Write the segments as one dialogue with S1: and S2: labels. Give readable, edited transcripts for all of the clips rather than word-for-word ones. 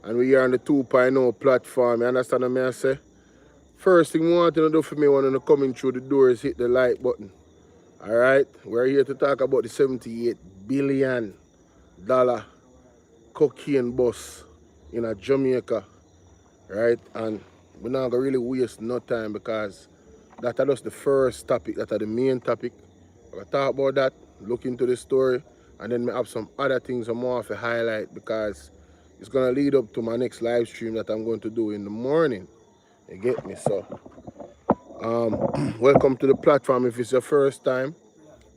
S1: And we are on the 2.0 platform. You understand what I say? First thing we want to do for me when you're coming through the door is hit the like button. Alright? We're here to talk about the $78 billion cocaine bust in a Jamaica. Right? And we're not gonna really waste no time because that is just the first topic, that is the main topic. We're gonna talk about that, look into the story, and then we have some other things I'm more of a highlight because it's gonna lead up to my next live stream that I'm going to do in the morning. You get me? So welcome to the platform. If it's your first time,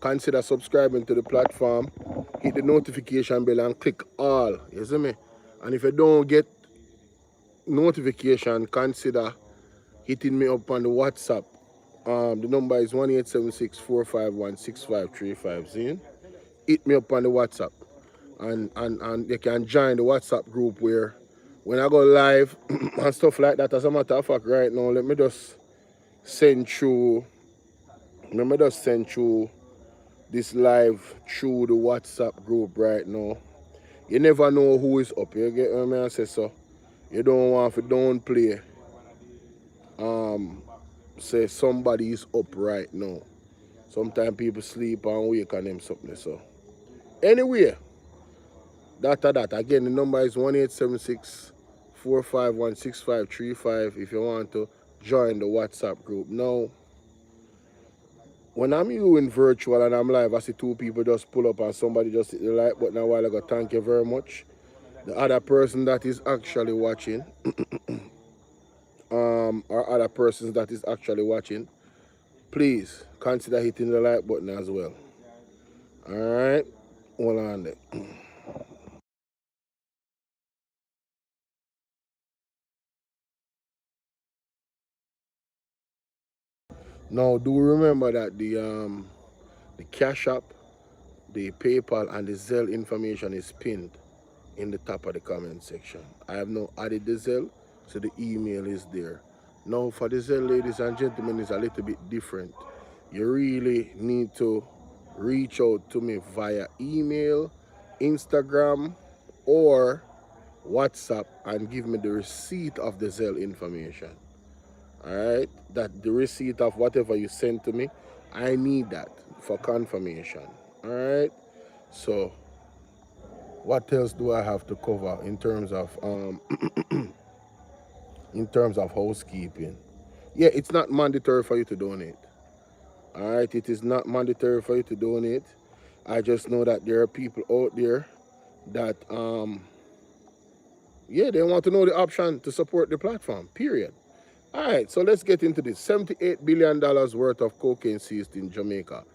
S1: consider subscribing to the platform, hit the notification bell and click all. You see me? And if you don't get notification, consider hitting me up on the WhatsApp. The number is 1-876-451-6535. Hit me up on the WhatsApp. And you can join the WhatsApp group where when I go live and stuff like that. As a matter of fact, right now, let me just send through this live through the WhatsApp group right now. You never know who is up. You get what I say? So you don't want to downplay say somebody is up right now. Sometimes people sleep and wake and them something. So anyway, that. Again, the number is 1-876-451-6535 if you want to join the WhatsApp group. Now, when I'm doing virtual and I'm live, I see two people just pull up and somebody just hit the like button a while ago. Thank you very much. The other person that is actually watching, or other persons that is actually watching, please consider hitting the like button as well. Alright? Hold on there. Now, do remember that the Cash App, the PayPal, and the Zelle information is pinned in the top of the comment section. I have now added the Zelle, so the email is there. Now, for the Zelle, ladies and gentlemen, it's a little bit different. You really need to reach out to me via email, Instagram, or WhatsApp and give me the receipt of the Zelle information. Alright? That the receipt of whatever you send to me, I need that for confirmation. Alright? So what else do I have to cover in terms of housekeeping? Yeah, it's not mandatory for you to donate. Alright, it is not mandatory for you to donate. I just know that there are people out there that yeah, they want to know the option to support the platform, period. Alright, so let's get into this. $78 billion worth of cocaine seized in Jamaica.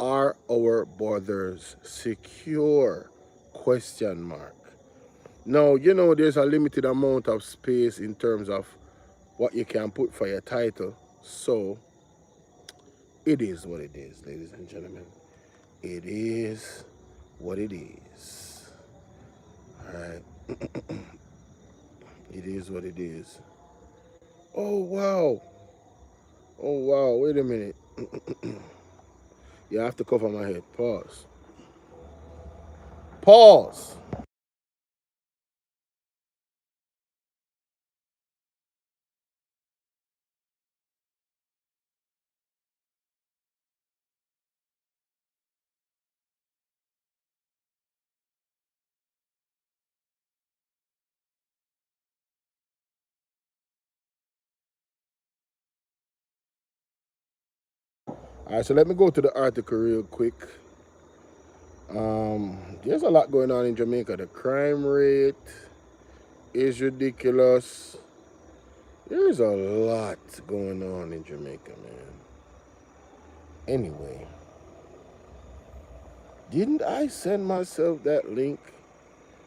S1: Are our borders secure? Question mark. Now, you know there's a limited amount of space in terms of what you can put for your title. So, it is what it is, ladies and gentlemen. It is what it is. Alright. It is what it is. Oh, wow. Oh, wow. Wait a minute. Yeah, I have to cover my head. Pause. Pause. All right, so let me go to the article real quick. There's a lot going on in Jamaica. The crime rate is ridiculous. There's a lot going on in Jamaica, man. Anyway, didn't I send myself that link?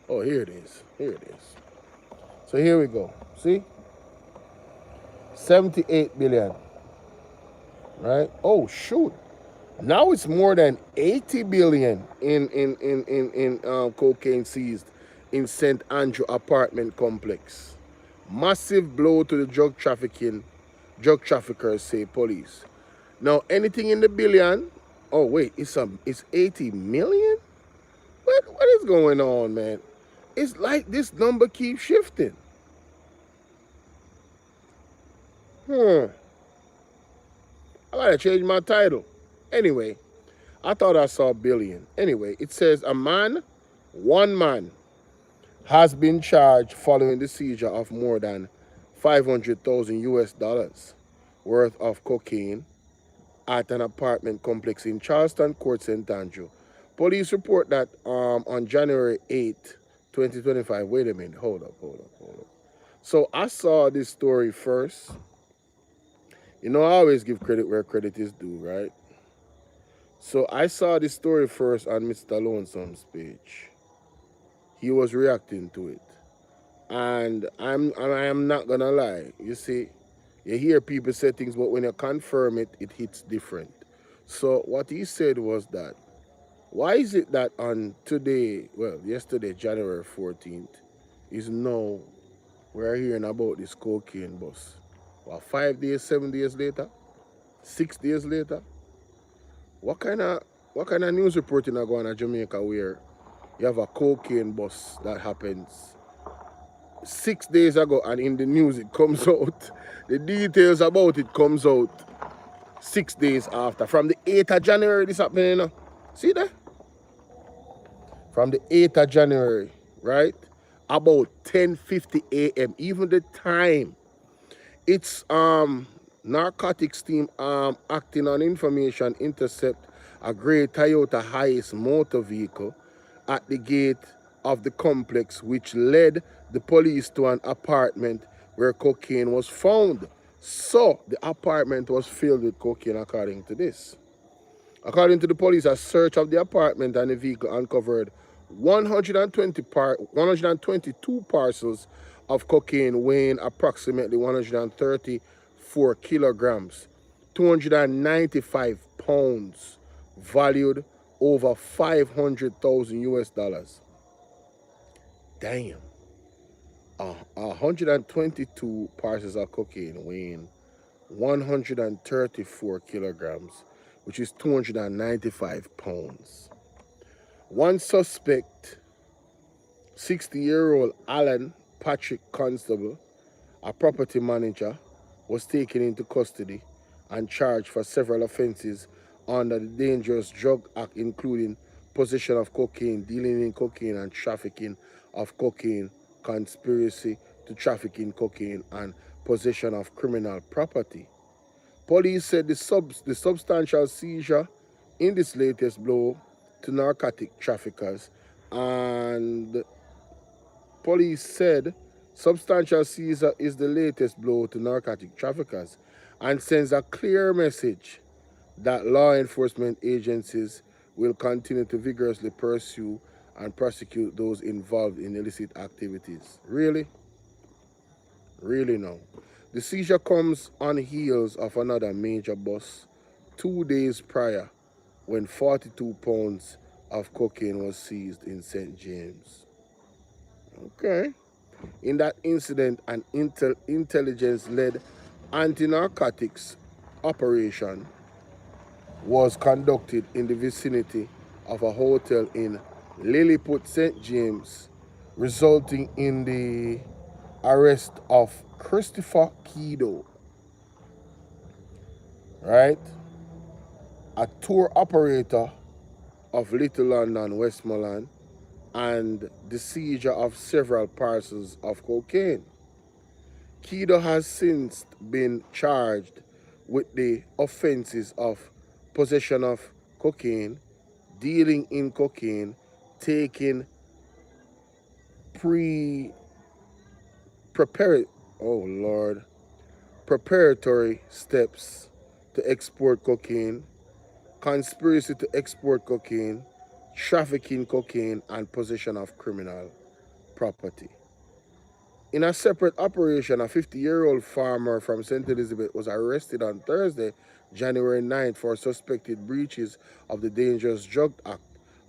S1: Oh, here it is. Here it is. So here we go. See? 78 billion. Right? Oh, shoot. Now it's more than 80 billion in cocaine seized in St. Andrew apartment complex. Massive blow to the drug traffickers, say police. Now anything in the billion, oh wait, it's 80 million? What is going on, man? It's like this number keeps shifting. I gotta change my title. Anyway, I thought I saw billion. Anyway, it says one man, has been charged following the seizure of more than 500,000 US dollars worth of cocaine at an apartment complex in Charleston Court, St. Andrew. Police report that on January 8th, 2025. Wait a minute. Hold up. So I saw this story first. You know, I always give credit where credit is due, right? So I saw this story first on Mr. Lonesome's page. He was reacting to it. And I am not gonna lie. You see, you hear people say things, but when you confirm it, it hits different. So what he said was that, why is it that on today, well, yesterday, January 14th, is now we're hearing about this cocaine bus? Well, 5 days, 7 days later, 6 days later, what kind of news reporting are going on in Jamaica where you have a cocaine bus that happens 6 days ago, and in the news it comes out, the details about it comes out 6 days after. From the 8th of January this happening, you know? See that? From the 8th of January, right? About 10:50 a.m. Even the time. It's narcotics team acting on information intercept a grey Toyota Hiace motor vehicle at the gate of the complex, which led the police to an apartment where cocaine was found. So the apartment was filled with cocaine according to this. According to the police, a search of the apartment and the vehicle uncovered 122 parcels of cocaine weighing approximately 134 kilograms, 295 pounds, valued over 500,000 US dollars. Damn. 122 parcels of cocaine weighing 134 kilograms, which is 295 pounds. One suspect, 60-year-old Alan Patrick Constable, a property manager, was taken into custody and charged for several offenses under the Dangerous Drug Act, including possession of cocaine, dealing in cocaine, and trafficking of cocaine, conspiracy to traffic in cocaine, and possession of criminal property. Police said the substantial seizure in this latest blow to narcotic traffickers, and police said substantial seizure is the latest blow to narcotic traffickers and sends a clear message that law enforcement agencies will continue to vigorously pursue and prosecute those involved in illicit activities. Really? Really no. The seizure comes on heels of another major bust 2 days prior when 42 pounds of cocaine was seized in St. James. Okay. In that incident, an intelligence-led anti-narcotics operation was conducted in the vicinity of a hotel in Lilliput, St. James, resulting in the arrest of Christopher Kido, right? A tour operator of Little London, Westmoreland, and the seizure of several parcels of cocaine. Kido has since been charged with the offenses of possession of cocaine, dealing in cocaine, taking preparatory steps to export cocaine, conspiracy to export cocaine, trafficking cocaine, and possession of criminal property. In a separate operation, a 50-year-old farmer from St. Elizabeth was arrested on Thursday, January 9th, for suspected breaches of the Dangerous Drug Act.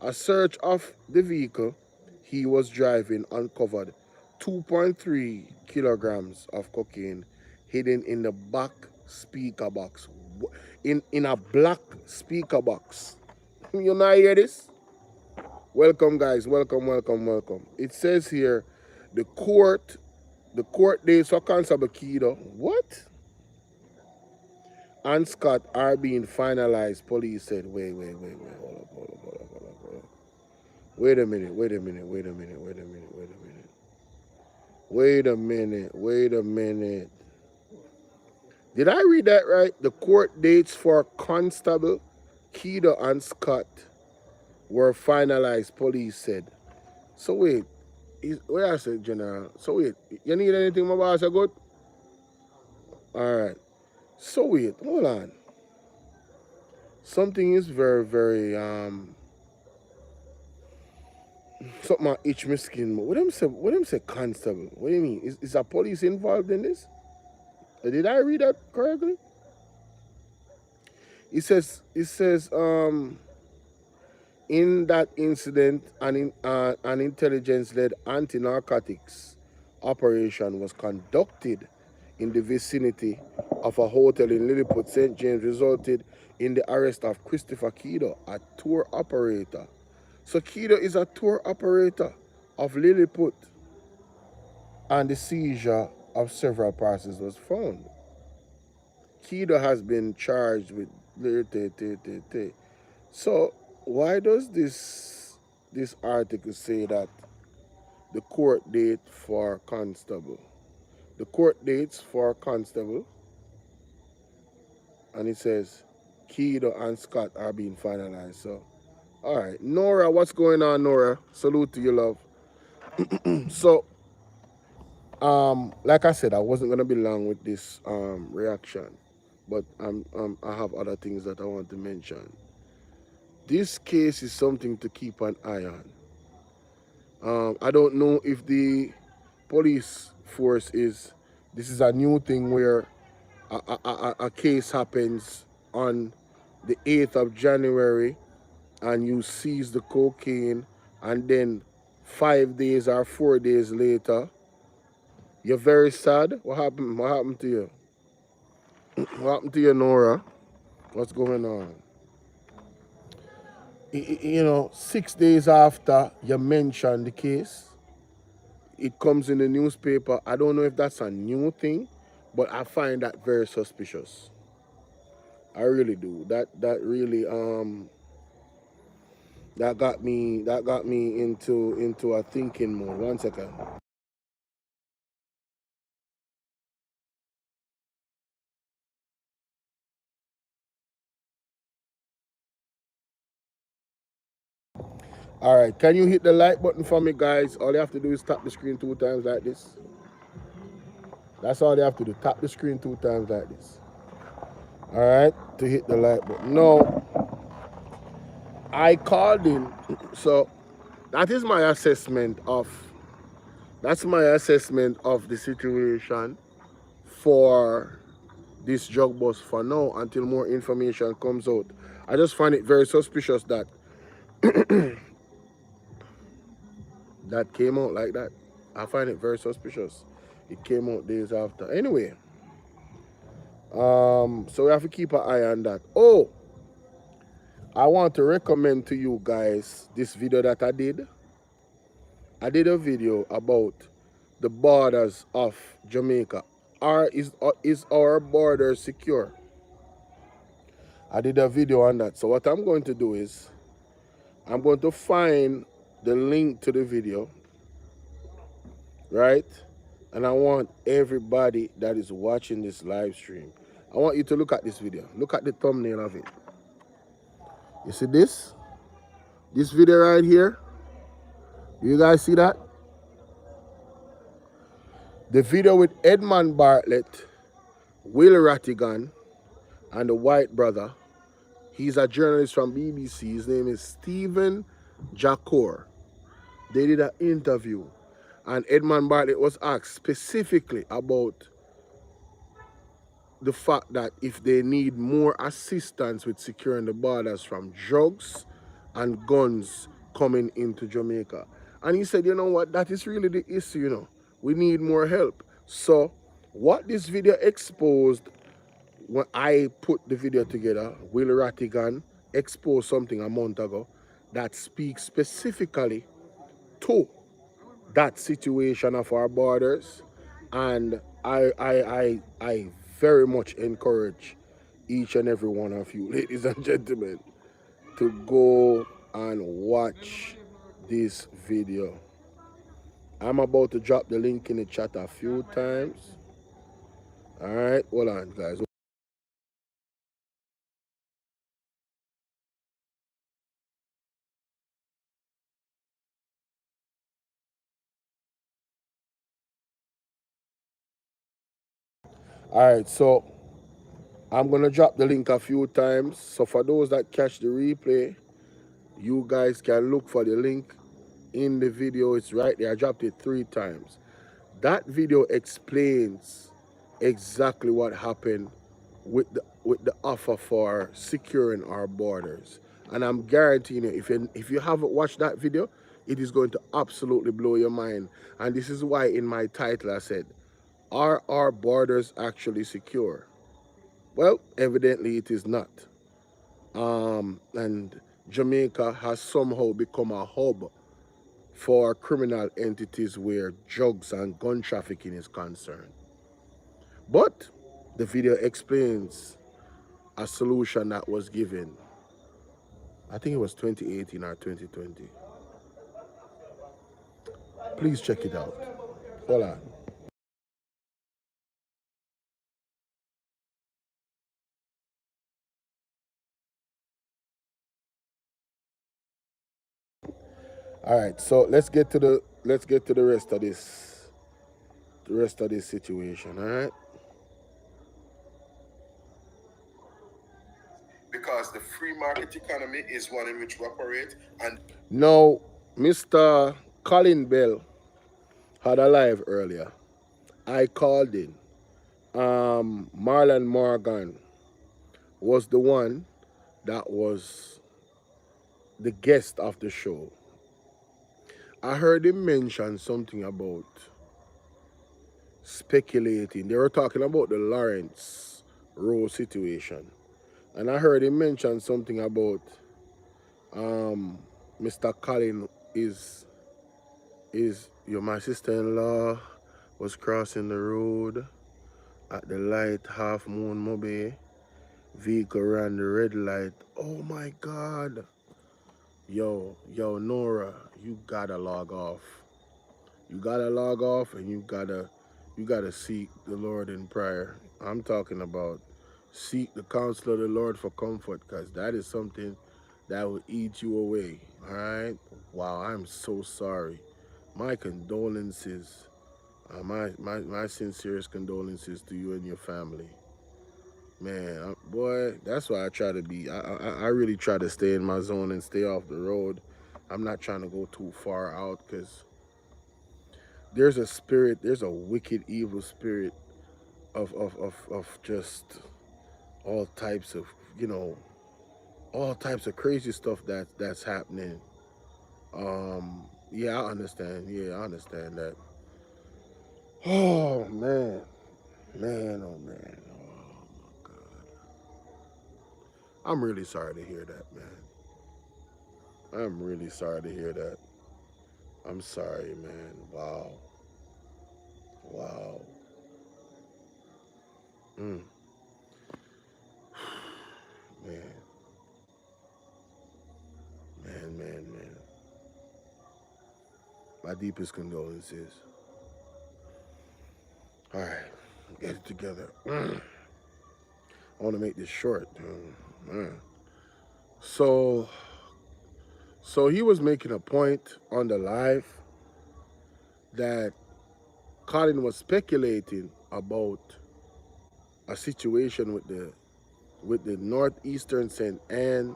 S1: A search of the vehicle he was driving uncovered 2.3 kilograms of cocaine hidden in the back speaker box. In a black speaker box. You not hear this? Welcome, guys. Welcome, welcome, welcome. It says here, the court dates for Constable Kido. What? And Scott are being finalized. Police said, wait. Hold up. Wait a minute. Did I read that right? The court dates for Constable Kido and Scott were finalized, police said. So wait, where I said, General? So wait, you need anything, my boss? You good? All right. So wait, hold on. Something is very, very something itch my skin. What them say? What them say? Constable? What do you mean? Is a police involved in this? Did I read that correctly? It says in that incident, an intelligence-led anti-narcotics operation was conducted in the vicinity of a hotel in Lilliput, St. James, resulted in the arrest of Christopher Kido, a tour operator. So Kido is a tour operator of Lilliput, and the seizure of several parcels was found. Kido has been charged with. So why does this article say that the court date for constable? The court dates for constable, and it says Kido and Scott are being finalized. So, all right, Nora, what's going on, Nora? Salute to you, love. So, like I said, I wasn't gonna be long with this reaction, but I have other things that I want to mention. This case is something to keep an eye on. I don't know if the police force this is a new thing where a case happens on the 8th of January and you seize the cocaine, and then 5 days or 4 days later, you're very sad. What happened? What happened to you? What happened to you, Nora? What's going on? You know, 6 days after you mention the case, it comes in the newspaper. I don't know if that's a new thing, but I find that very suspicious. I really do. That really that got me into a thinking mode. 1 second. All right, can you hit the like button for me, guys? All you have to do is tap the screen 2 times like this. That's all you have to do. Tap the screen 2 times like this. All right, to hit the like button. No, I called in. So that is my assessment of the situation for this drug bust for now until more information comes out. I just find it very suspicious that that came out like that. I find it very suspicious. It came out days after. Anyway, so we have to keep an eye on that. Oh, I want to recommend to you guys this video that I did. I did a video about the borders of Jamaica. Is our border secure? I did a video on that. So what I'm going to do is I'm going to find the link to the video, right? And I want everybody that is watching this live stream, I want you to look at this video. Look at the thumbnail of it. You see this? This video right here? You guys see that? The video with Edmund Bartlett, Will Rattigan, and the white brother. He's a journalist from BBC. His name is Stephen Jacor. They did an interview, and Edmund Bartlett was asked specifically about the fact that if they need more assistance with securing the borders from drugs and guns coming into Jamaica. And he said, you know what, that is really the issue, you know. We need more help. So what this video exposed, when I put the video together, Will Rattigan exposed something a month ago. that speaks specifically to that situation of our borders. And I very much encourage each and every one of you, ladies and gentlemen, to go and watch this video. I'm about to drop the link in the chat a few times. All right, hold on, guys. All right, so I'm gonna drop the link a few times. So for those that catch the replay, you guys can look for the link in the video. It's right there. I dropped it 3 times. That video explains exactly what happened with the offer for securing our borders. And I'm guaranteeing you, if you haven't watched that video, it is going to absolutely blow your mind. And this is why in my title I said, are our borders actually secure? Well, evidently it is not. And Jamaica has somehow become a hub for criminal entities where drugs and gun trafficking is concerned. But the video explains a solution that was given. I think it was 2018 or 2020. Please check it out. Hold on. All right, so let's get to the rest of this situation. All right. Because the free market economy is one in which we operate. And now, Mr. Colin Bell had a live earlier. I called in. Marlon Morgan was the one that was the guest of the show. I heard him mention something about speculating. They were talking about the Lawrence Rowe situation. And I heard him mention something about Mr. Colin is my sister-in-law was crossing the road at the light, Half Moon Mobe. Vehicle ran the red light. Oh my God. Yo, Nora, you gotta log off. You gotta log off and you gotta seek the Lord in prayer. I'm talking about seek the counsel of the Lord for comfort, because that is something that will eat you away. All right? Wow, I'm so sorry. My condolences. My sincerest condolences to you and your family. Man, boy, that's why I try to be. I really try to stay in my zone and stay off the road. I'm not trying to go too far out, because there's a spirit, there's a wicked, evil spirit of just all types of, all types of crazy stuff that's happening. Yeah, I understand. Yeah, I understand that. Oh man, oh man. Oh my God. I'm really sorry to hear that, man. I'm really sorry to hear that. I'm sorry, man. Wow. Wow. Mm, man. Man. My deepest condolences. All right, get it together. I want to make this short. So, he was making a point on the live that Colin was speculating about a situation with the Northeastern St. Anne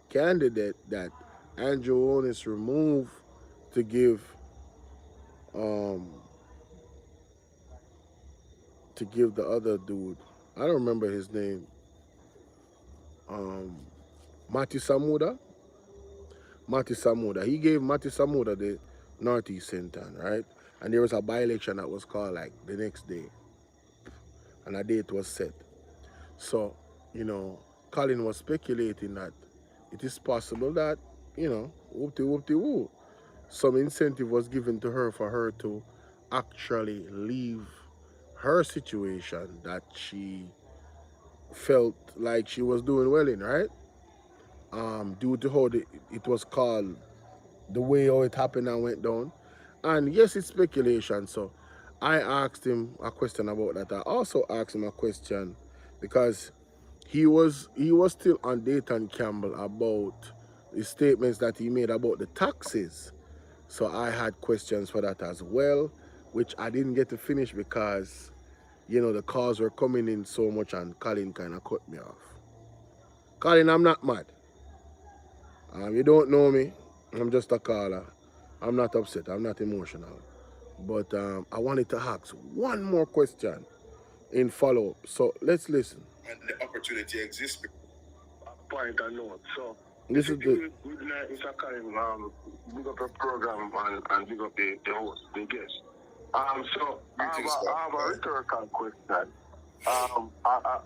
S1: candidate that Andrew Onis removed to give um the other dude. I don't remember his name. Um Mati Samuda. Mati Samuda. He gave Mati Samuda the Northeast St. Anne, right? And there was a by-election that was called like the next day. And a date was set. So, Colin was speculating that it is possible that whoopty whoopty woo. Some incentive was given to her for her to actually leave her situation that she felt like she was doing well in, right? Due to how it was called, the way how it happened and went down. And yes, it's speculation. So I asked him a question about that. I also asked him a question because he was still on Dayton Campbell about the statements that he made about the taxes. So I had questions for that as well, which I didn't get to finish because the calls were coming in so much and Colin kind of cut me off. Colin, I'm not mad. You don't know me. I'm just a caller. I'm not upset. I'm not emotional. But I wanted to ask one more question in follow up. So let's listen. And the opportunity exists. Point and note. So this is the Mr. Karim, big up the program and big up the host, the guest. So I have a rhetorical question.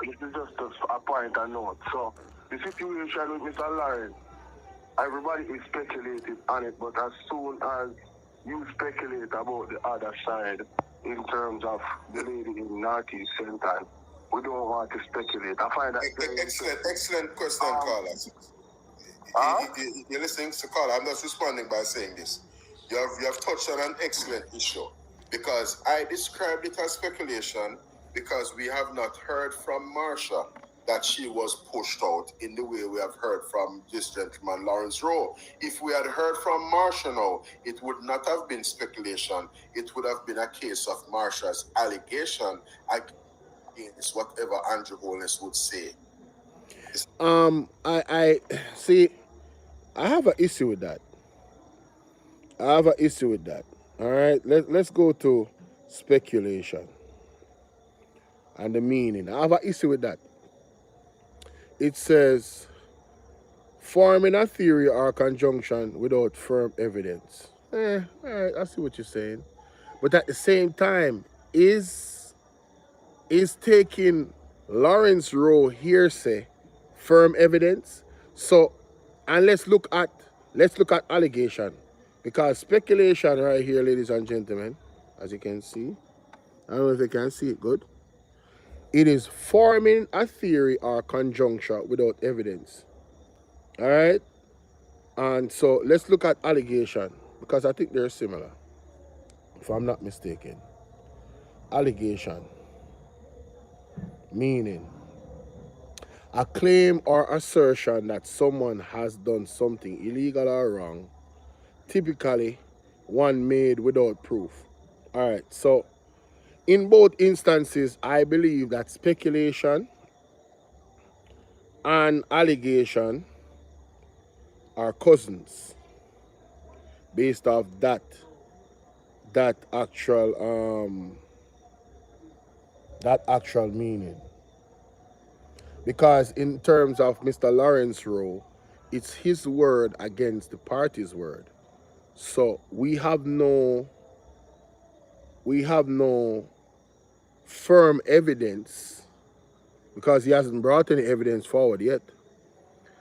S1: This is just a point and note. So the situation with Mr. Lawrence, everybody is speculating on it, but as soon as you speculate about the other side in terms of the lady in Northeast Center, we don't want to speculate. I find that very excellent question, Carla. You're listening to Carla. I'm just responding by saying this. You have touched on an excellent issue because I described it as speculation because we have not heard from Marsha that she was pushed out in the way we have heard from this gentleman, Lawrence Rowe. If we had heard from Marsha now, it would not have been speculation. It would have been a case of Marsha's allegation against whatever Andrew Holness would say. I see. I have an issue with that. All right, let's go to speculation and the meaning. I have an issue with that. It says forming a theory or conjunction without firm evidence. All right, I see what you're saying. But at the same time, is taking Lawrence Rowe hearsay firm evidence? So, and let's look at allegation, because speculation right here, ladies and gentlemen, as you can see, I don't know if you can see it good. It is forming a theory or conjecture without evidence. All right, and so let's look at allegation because I think they're similar, if I'm not mistaken. Allegation, meaning a claim or assertion that someone has done something illegal or wrong, typically one made without proof. All right, so in both instances, I believe that speculation and allegation are cousins based off that actual meaning. Because in terms of Mr. Lawrence Rowe, it's his word against the party's word. So we have no firm evidence because he hasn't brought any evidence forward yet.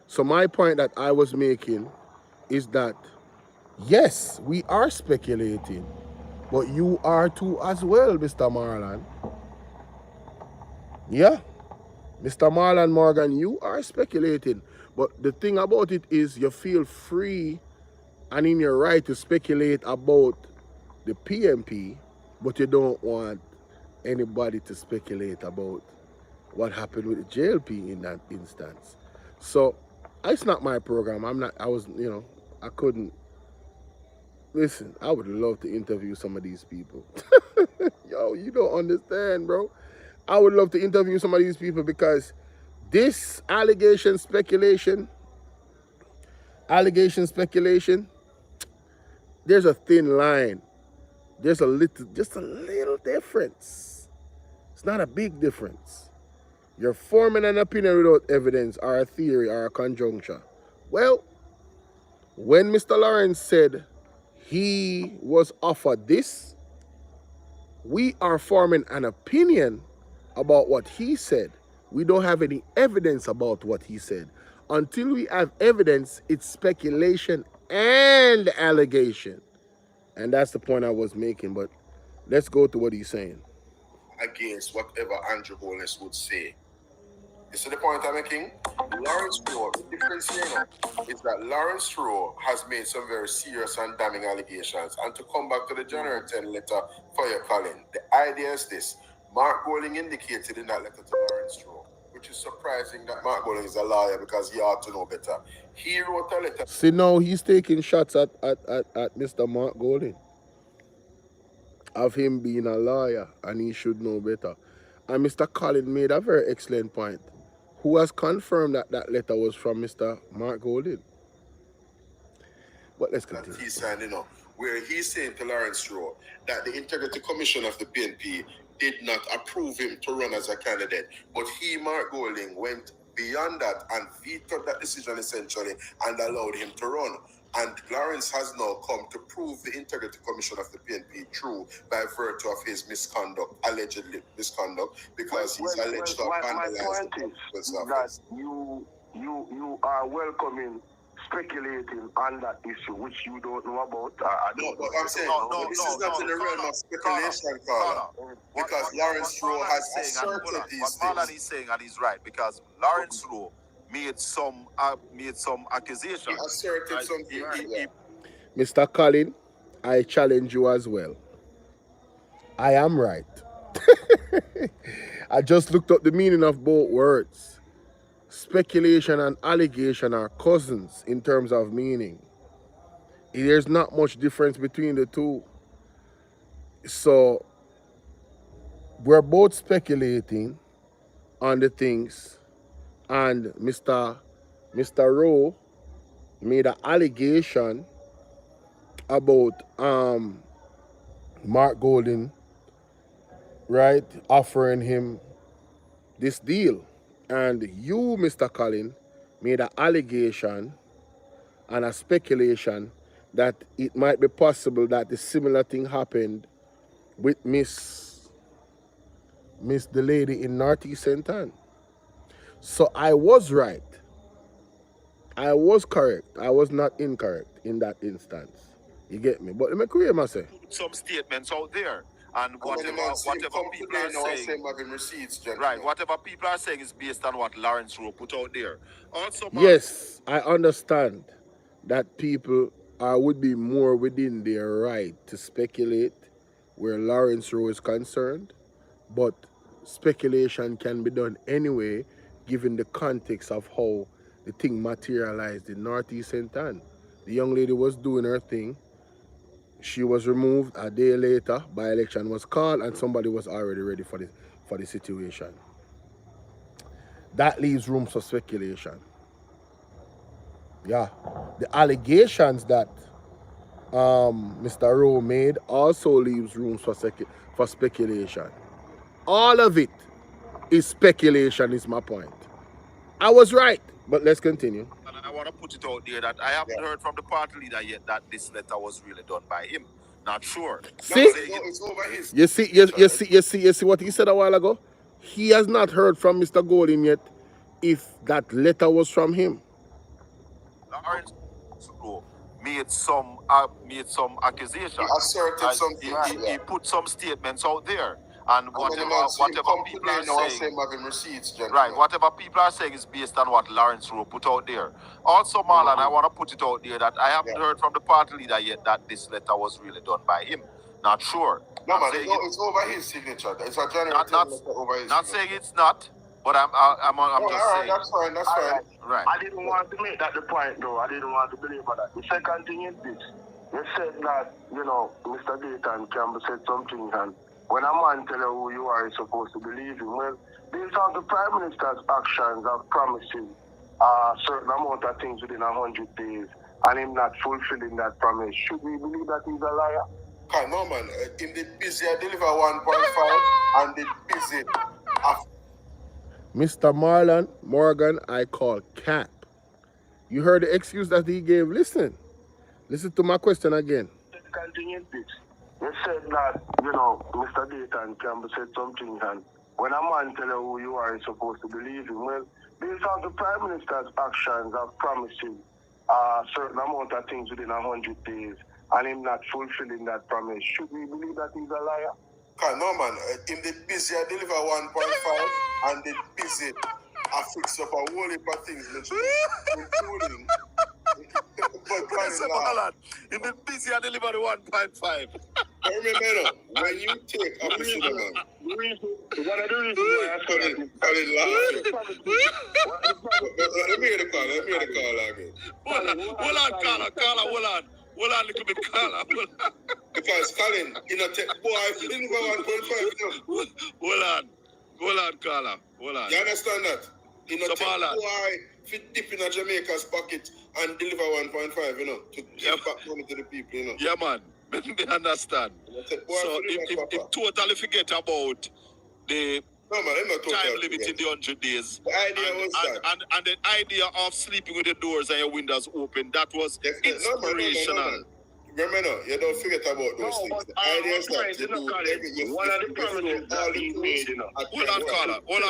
S1: So my point that I was making is that yes, we are speculating, but you are too as well, Mr. Marlon. Yeah, Mr. Marlon Morgan, you are speculating. But the thing about it is you feel free and in your right to speculate about the PMP, but you don't want anybody to speculate about what happened with the JLP in that instance. So it's not my program. I couldn't. Listen, I would love to interview some of these people. Yo, you don't understand, bro. I would love to interview some of these people because this allegation speculation, there's a thin line. There's just a little difference. It's not a big difference. You're forming an opinion without evidence or a theory or a conjecture. Well, when Mr. Lawrence said he was offered this, we are forming an opinion about what he said. We don't have any evidence about what he said. Until we have evidence, it's speculation and allegation. And that's the point I was making. But let's go to what he's saying. Against whatever Andrew Holness would say. You see the point I'm making? Lawrence Rowe, the difference here now is that Lawrence Rowe has made some very serious and damning allegations. And to come back to the January 10 letter for your Colin, the idea is this. Mark Golding indicated in that letter to Lawrence Rowe, which is surprising that Mark Golding is a lawyer because he ought to know better. He wrote a letter. See, now he's taking shots at Mr. Mark Golding of him being a lawyer and he should know better. And Mr. Colin made a very excellent point. Who has confirmed that that letter was from Mr. Mark Golding? But let's continue. He's signing up, where he's saying to Lawrence Rowe that the Integrity Commission of the PNP did not approve him to run as a candidate, but he, Mark Golding, went beyond that and vetoed that decision essentially and allowed him to run. And Lawrence has now come to prove the Integrity Commission of the PNP true by virtue of his misconduct, allegedly misconduct, because he's alleged to have vandalized the office.
S2: That you are welcoming speculating on that issue, which you don't know about.
S1: No, but I'm saying this is not in the realm of speculation, Carla, because Lawrence Rowe has asserted these things.
S3: He's saying, and he's right, because Lawrence Rowe made some accusations.
S1: He asserted something. Mr. Colin, I challenge you as well. I am right. I just looked up the meaning of both words. Speculation and allegation are cousins in terms of meaning. There's not much difference between the two. So we're both speculating on the things, and Mr. Rowe made an allegation about Mark Golding, right, offering him this deal. And you, Mr. Colin, made an allegation and a speculation that it might be possible that the similar thing happened with Miss the lady in Northeast St. Anne. So I was right. I was correct. I was not incorrect in that instance. You get me? But let me clear myself.
S3: Some statements out there. And whatever people are saying, right, whatever people are saying is based on what Lawrence Rowe put out there. Also,
S1: yes, I understand that people would be more within their right to speculate where Lawrence Rowe is concerned, but speculation can be done anyway, given the context of how the thing materialized in Northeast St. Anne. The young lady was doing her thing. She was removed a day later. By-election was called, and somebody was already ready for the situation. That leaves room for speculation. Yeah, the allegations that Mr. Rowe made also leaves room for speculation. All of it is speculation, is my point. I was right, but let's continue.
S3: And I want to put it out there that I haven't heard from the party leader yet that this letter was really done by him. Not sure.
S1: See? It's over his. You see what he said a while ago? He has not heard from Mr. Golding yet if that letter was from him.
S3: Lawrence made some accusations.
S1: He asserted something.
S3: He put some statements out there. And whatever people are saying, right, whatever people are saying is based on what Lawrence Rowe put out there. Also, Marlon, I want to put it out there that I haven't heard from the party leader yet that this letter was really done by him. Not sure.
S1: No, man, it's over his signature. It's a general letter over his signature.
S3: Not saying it's not, but I'm just saying.
S1: That's fine, that's fine.
S3: Right.
S2: I didn't want to make that the point, though. I didn't want to believe that. The second thing is this. You said that, Mr. Dayton Campbell said something, and when a man tell you who you are, you're supposed to believe him. Well, based on the Prime Minister's actions of promising a certain amount of things within 100 days and him not fulfilling that promise, should we believe that he's a liar?
S1: No, man. In the busy, I deliver 1.5 and the busy. Mr. Marlon Morgan, I call cap. You heard the excuse that he gave. Listen to my question again.
S2: Continue this. You said that, Mr. Dayton Campbell said something, and when a man tell you who you are, you're supposed to believe him. Well, based on the Prime Minister's actions of promising a certain amount of things within 100 days and him not fulfilling that promise, should we believe that he's a liar?
S3: No, man. In the busy, I deliver 1.5 and the busy, I fix up a whole heap of things, including. In the busy, I deliver the 1.5. Remember, when you take a position, man.
S2: One of the reasons why I said it.
S3: Let me hear the call. Let me hear the call again. Hold on, Carla. Hold on, little bit, Carla. Because, Colin, you know, boy, if you didn't go 1.5, Hold on, Carla. Hold on. You understand that? You know, so boy, if you dip in a Jamaica's pocket and deliver 1.5, you know, to give back money to the people, you know. Yeah, man. They understand. So, if totally forget about the time limit in the 100 days. The idea was that. And the idea of sleeping with the doors and your windows open, that was inspirational. No. Remember, you don't forget about those things. The idea is that you do everything.
S2: One of the promises that he made, you know.
S3: Hold on,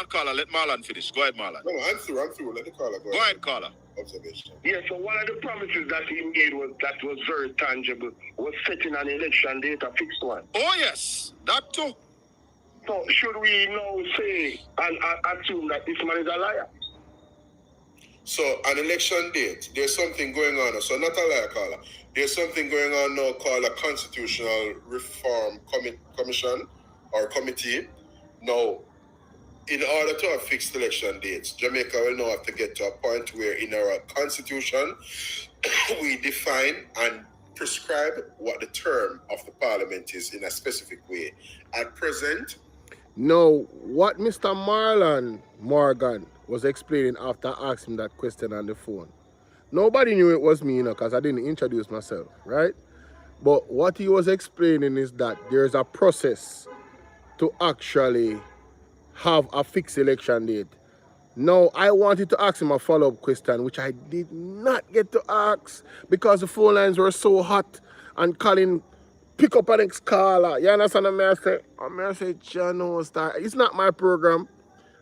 S3: Carla. Let Marlon finish. Go ahead, Marlon. No, I'm through. Let the Carla go. Go ahead, Carla. Observation.
S2: Yeah, so one of the promises that he made was very tangible, was setting an election date, a fixed one.
S3: Oh, yes. That too.
S2: So should we now say and assume that this man is a liar?
S3: So an election date, there's something going on. So not a liar, Carla. There's something going on now called a constitutional reform commission or committee. Now, in order to have fixed election dates, Jamaica will now have to get to a point where in our constitution, we define and prescribe what the term of the parliament is in a specific way. At present,
S1: no, what Mr. Marlon Morgan was explaining after I asked him that question on the phone, nobody knew it was me, you know, because I didn't introduce myself, right? But what he was explaining is that there's a process to actually have a fixed election date. Now, I wanted to ask him a follow-up question, which I did not get to ask because the phone lines were so hot and Colin pick up an next caller. You understand what I say, John, it's not my program.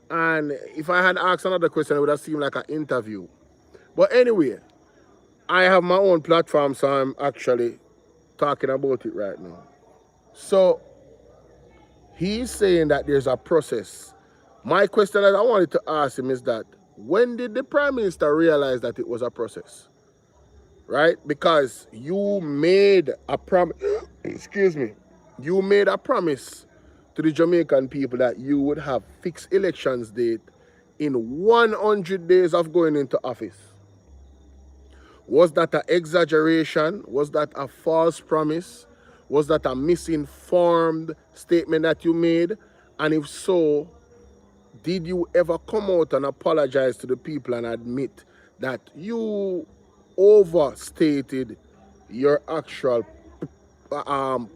S1: And if I had asked another question, it would have seemed like an interview. But anyway, I have my own platform, so I'm actually talking about it right now. So, he's saying that there's a process. My question that I wanted to ask him is that, when did the Prime Minister realize that it was a process? Right? Because you made a promise, you made a promise to the Jamaican people that you would have fixed elections date in 100 days of going into office. Was that an exaggeration? Was that a false promise? Was that a misinformed statement that you made? And if so, did you ever come out and apologize to the people and admit that you overstated your actual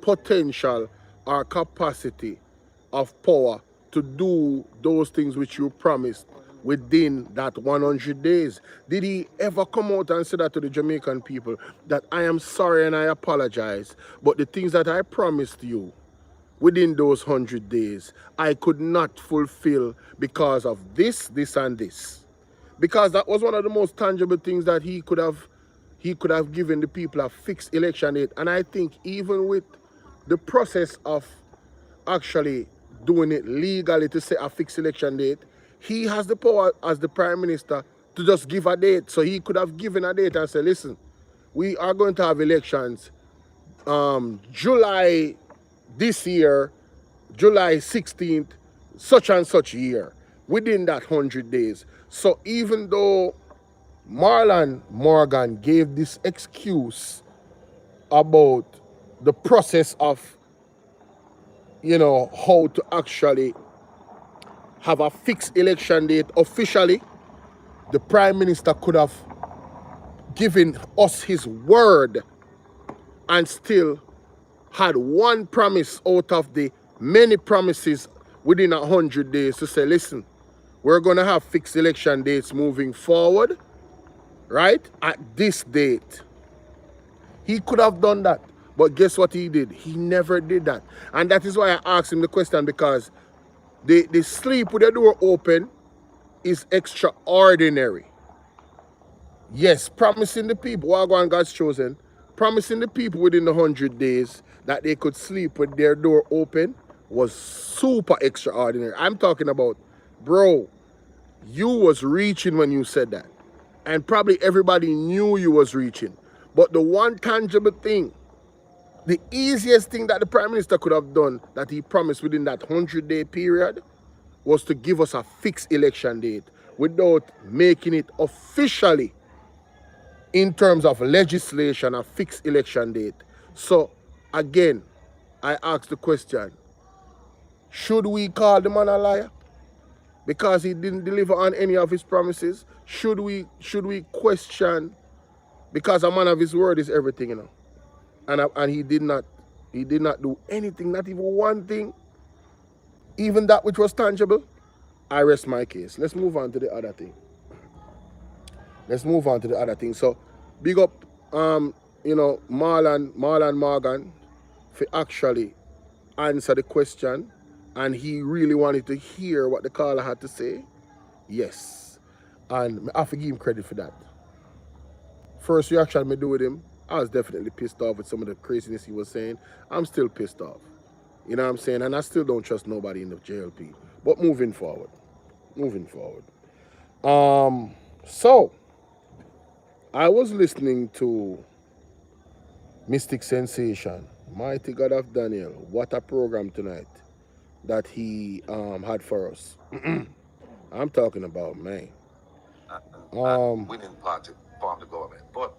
S1: potential or capacity of power to do those things which you promised within that 100 days? Did he ever come out and say that to the Jamaican people, that I am sorry and I apologize, but the things that I promised you within those 100 days, I could not fulfill because of this, this, and this? Because that was one of the most tangible things that he could have given the people a fixed election date. And I think even with the process of actually doing it legally to set a fixed election date, he has the power as the Prime Minister to just give a date. So he could have given a date and said, listen, we are going to have elections July this year, July 16th, such and such year, within that 100 days. So even though Marlon Morgan gave this excuse about the process of, you know, how to actually have a fixed election date officially, the Prime Minister could have given us his word and still had one promise out of the many promises within 100 days to say, listen, we're going to have fixed election dates moving forward, right, at this date. He could have done that, but guess what he did? He never did that. And that is why I asked him the question, because The sleep with the door open is extraordinary. Yes, promising the people, Wagwan God's chosen, promising the people within the 100 days that they could sleep with their door open was super extraordinary. I'm talking about, bro, you was reaching when you said that. And probably everybody knew you was reaching. But the one tangible thing, the easiest thing that the Prime Minister could have done that he promised within that 100-day period was to give us a fixed election date without making it officially in terms of legislation a fixed election date. So again, I ask the question, should we call the man a liar because he didn't deliver on any of his promises? Should we question, because a man of his word is everything, you know, and he did not do anything, not even one thing, even that which was tangible? I rest my case. Let's move on to the other thing. So big up Marlon Morgan for actually answer the question, and he really wanted to hear what the caller had to say. Yes, and I have to give him credit for that. First reaction I do with him, I was definitely pissed off with some of the craziness he was saying. I'm still pissed off. You know what I'm saying? And I still don't trust nobody in the JLP. But moving forward. So I was listening to Mystic Sensation, Mighty God of Daniel. What a program tonight that he had for us. I'm talking about, man.
S3: Winning party form the government. But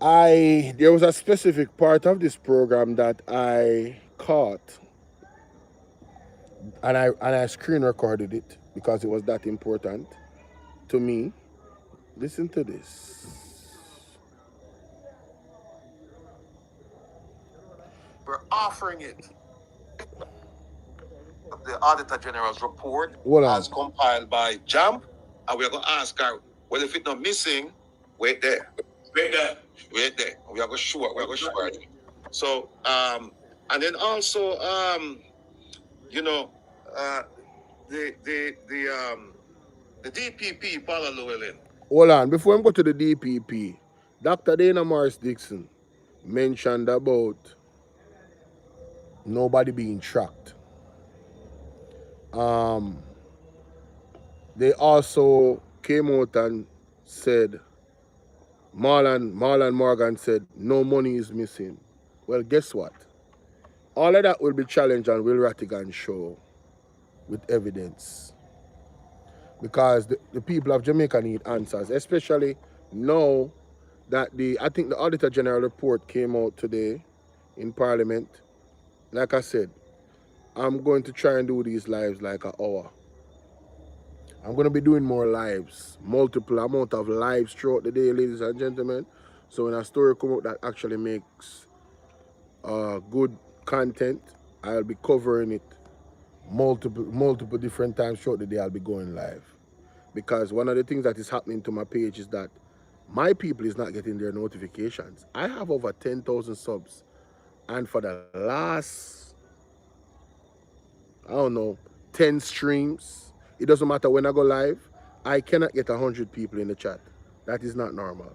S1: there was a specific part of this program that I caught, and I screen recorded it because it was that important to me. Listen to this.
S3: We're offering it. The Auditor General's report as compiled by JAMP, and we're going to ask her, well, if it's not missing, wait there. We are going to show it. So, and then also, the DPP, Paula Llewellyn.
S1: Hold on, before I go to the DPP, Dr. Dana Morris Dixon mentioned about nobody being tracked. They also came out and said, Marlon Morgan said, no money is missing. Well, guess what? All of that will be challenged and Will Rattigan show with evidence. Because the people of Jamaica need answers, especially now that I think the Auditor General report came out today in Parliament. Like I said, I'm going to try and do these lives like an hour. I'm going to be doing more lives, multiple amount of lives throughout the day, ladies and gentlemen. So when a story comes out that actually makes good content, I'll be covering it multiple different times throughout the day. I'll be going live. Because one of the things that is happening to my page is that my people is not getting their notifications. I have over 10,000 subs. And for the last, I don't know, 10 streams, it doesn't matter when I go live, I cannot get 100 people in the chat. That is not normal.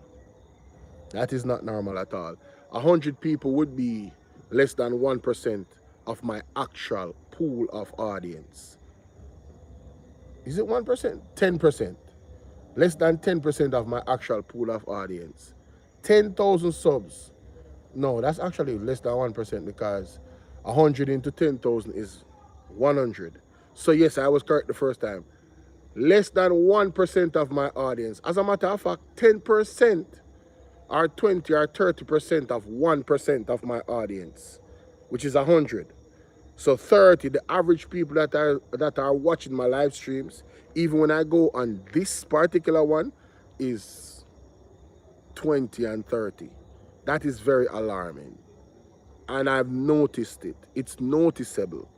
S1: That is not normal at all. 100 people would be less than 1% of my actual pool of audience. Is it 1%? 10%. Less than 10% of my actual pool of audience. 10,000 subs. No, that's actually less than 1% because 100 into 10,000 is 100. So yes, I was correct the first time. Less than 1% of my audience. As a matter of fact, 10% or 20 or 30% of 1% of my audience, which is 100. So 30, the average people that are watching my live streams, even when I go on this particular one, is 20 and 30. That is very alarming. And I've noticed it. It's noticeable.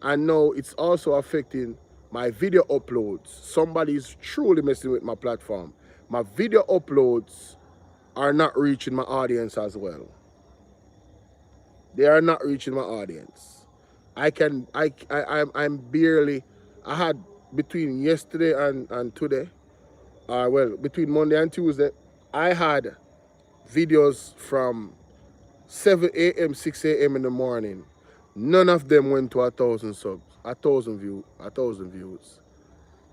S1: And now it's also affecting my video uploads. Somebody's truly messing with my platform. My video uploads are not reaching my audience as well. They are not reaching my audience. I'm barely. I had between yesterday and today, well, between Monday and Tuesday, I had videos from 7 a.m., 6 a.m. in the morning. None of them went to 1,000 subs, 1,000 views.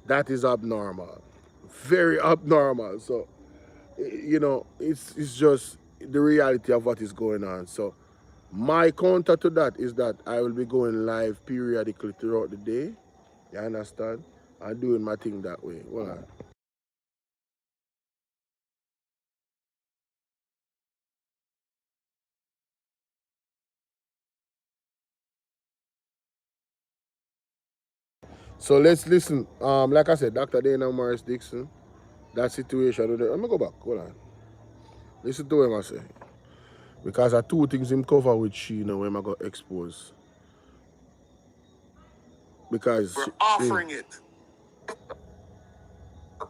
S1: That is abnormal, very abnormal. So, it's just the reality of what is going on. So, my counter to that is that I will be going live periodically throughout the day. You understand? I'm doing my thing that way. Well, so let's listen. Like I said, Dr. Dana Morris Dixon, that situation. Let me go back. Hold on. Listen to him I say. Because I two things him cover with she, when I got exposed. Because
S3: we're offering it.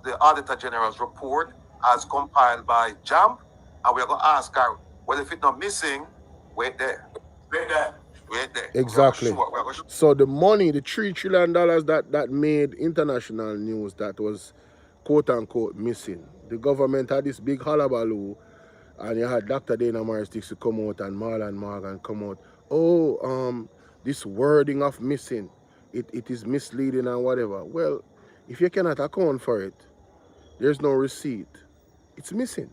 S3: The Auditor General's report as compiled by JAMP, and we're going to ask her, well, if it's not missing, wait there. Wait there. Wait there.
S1: Exactly. So the money, the $3 trillion that made international news that was quote unquote missing. The government had this big hullabaloo, and you had Dr. Dana Morris Dixon come out and Marlon Morgan come out. Oh, this wording of missing, it is misleading and whatever. Well, if you cannot account for it, there's no receipt. It's missing.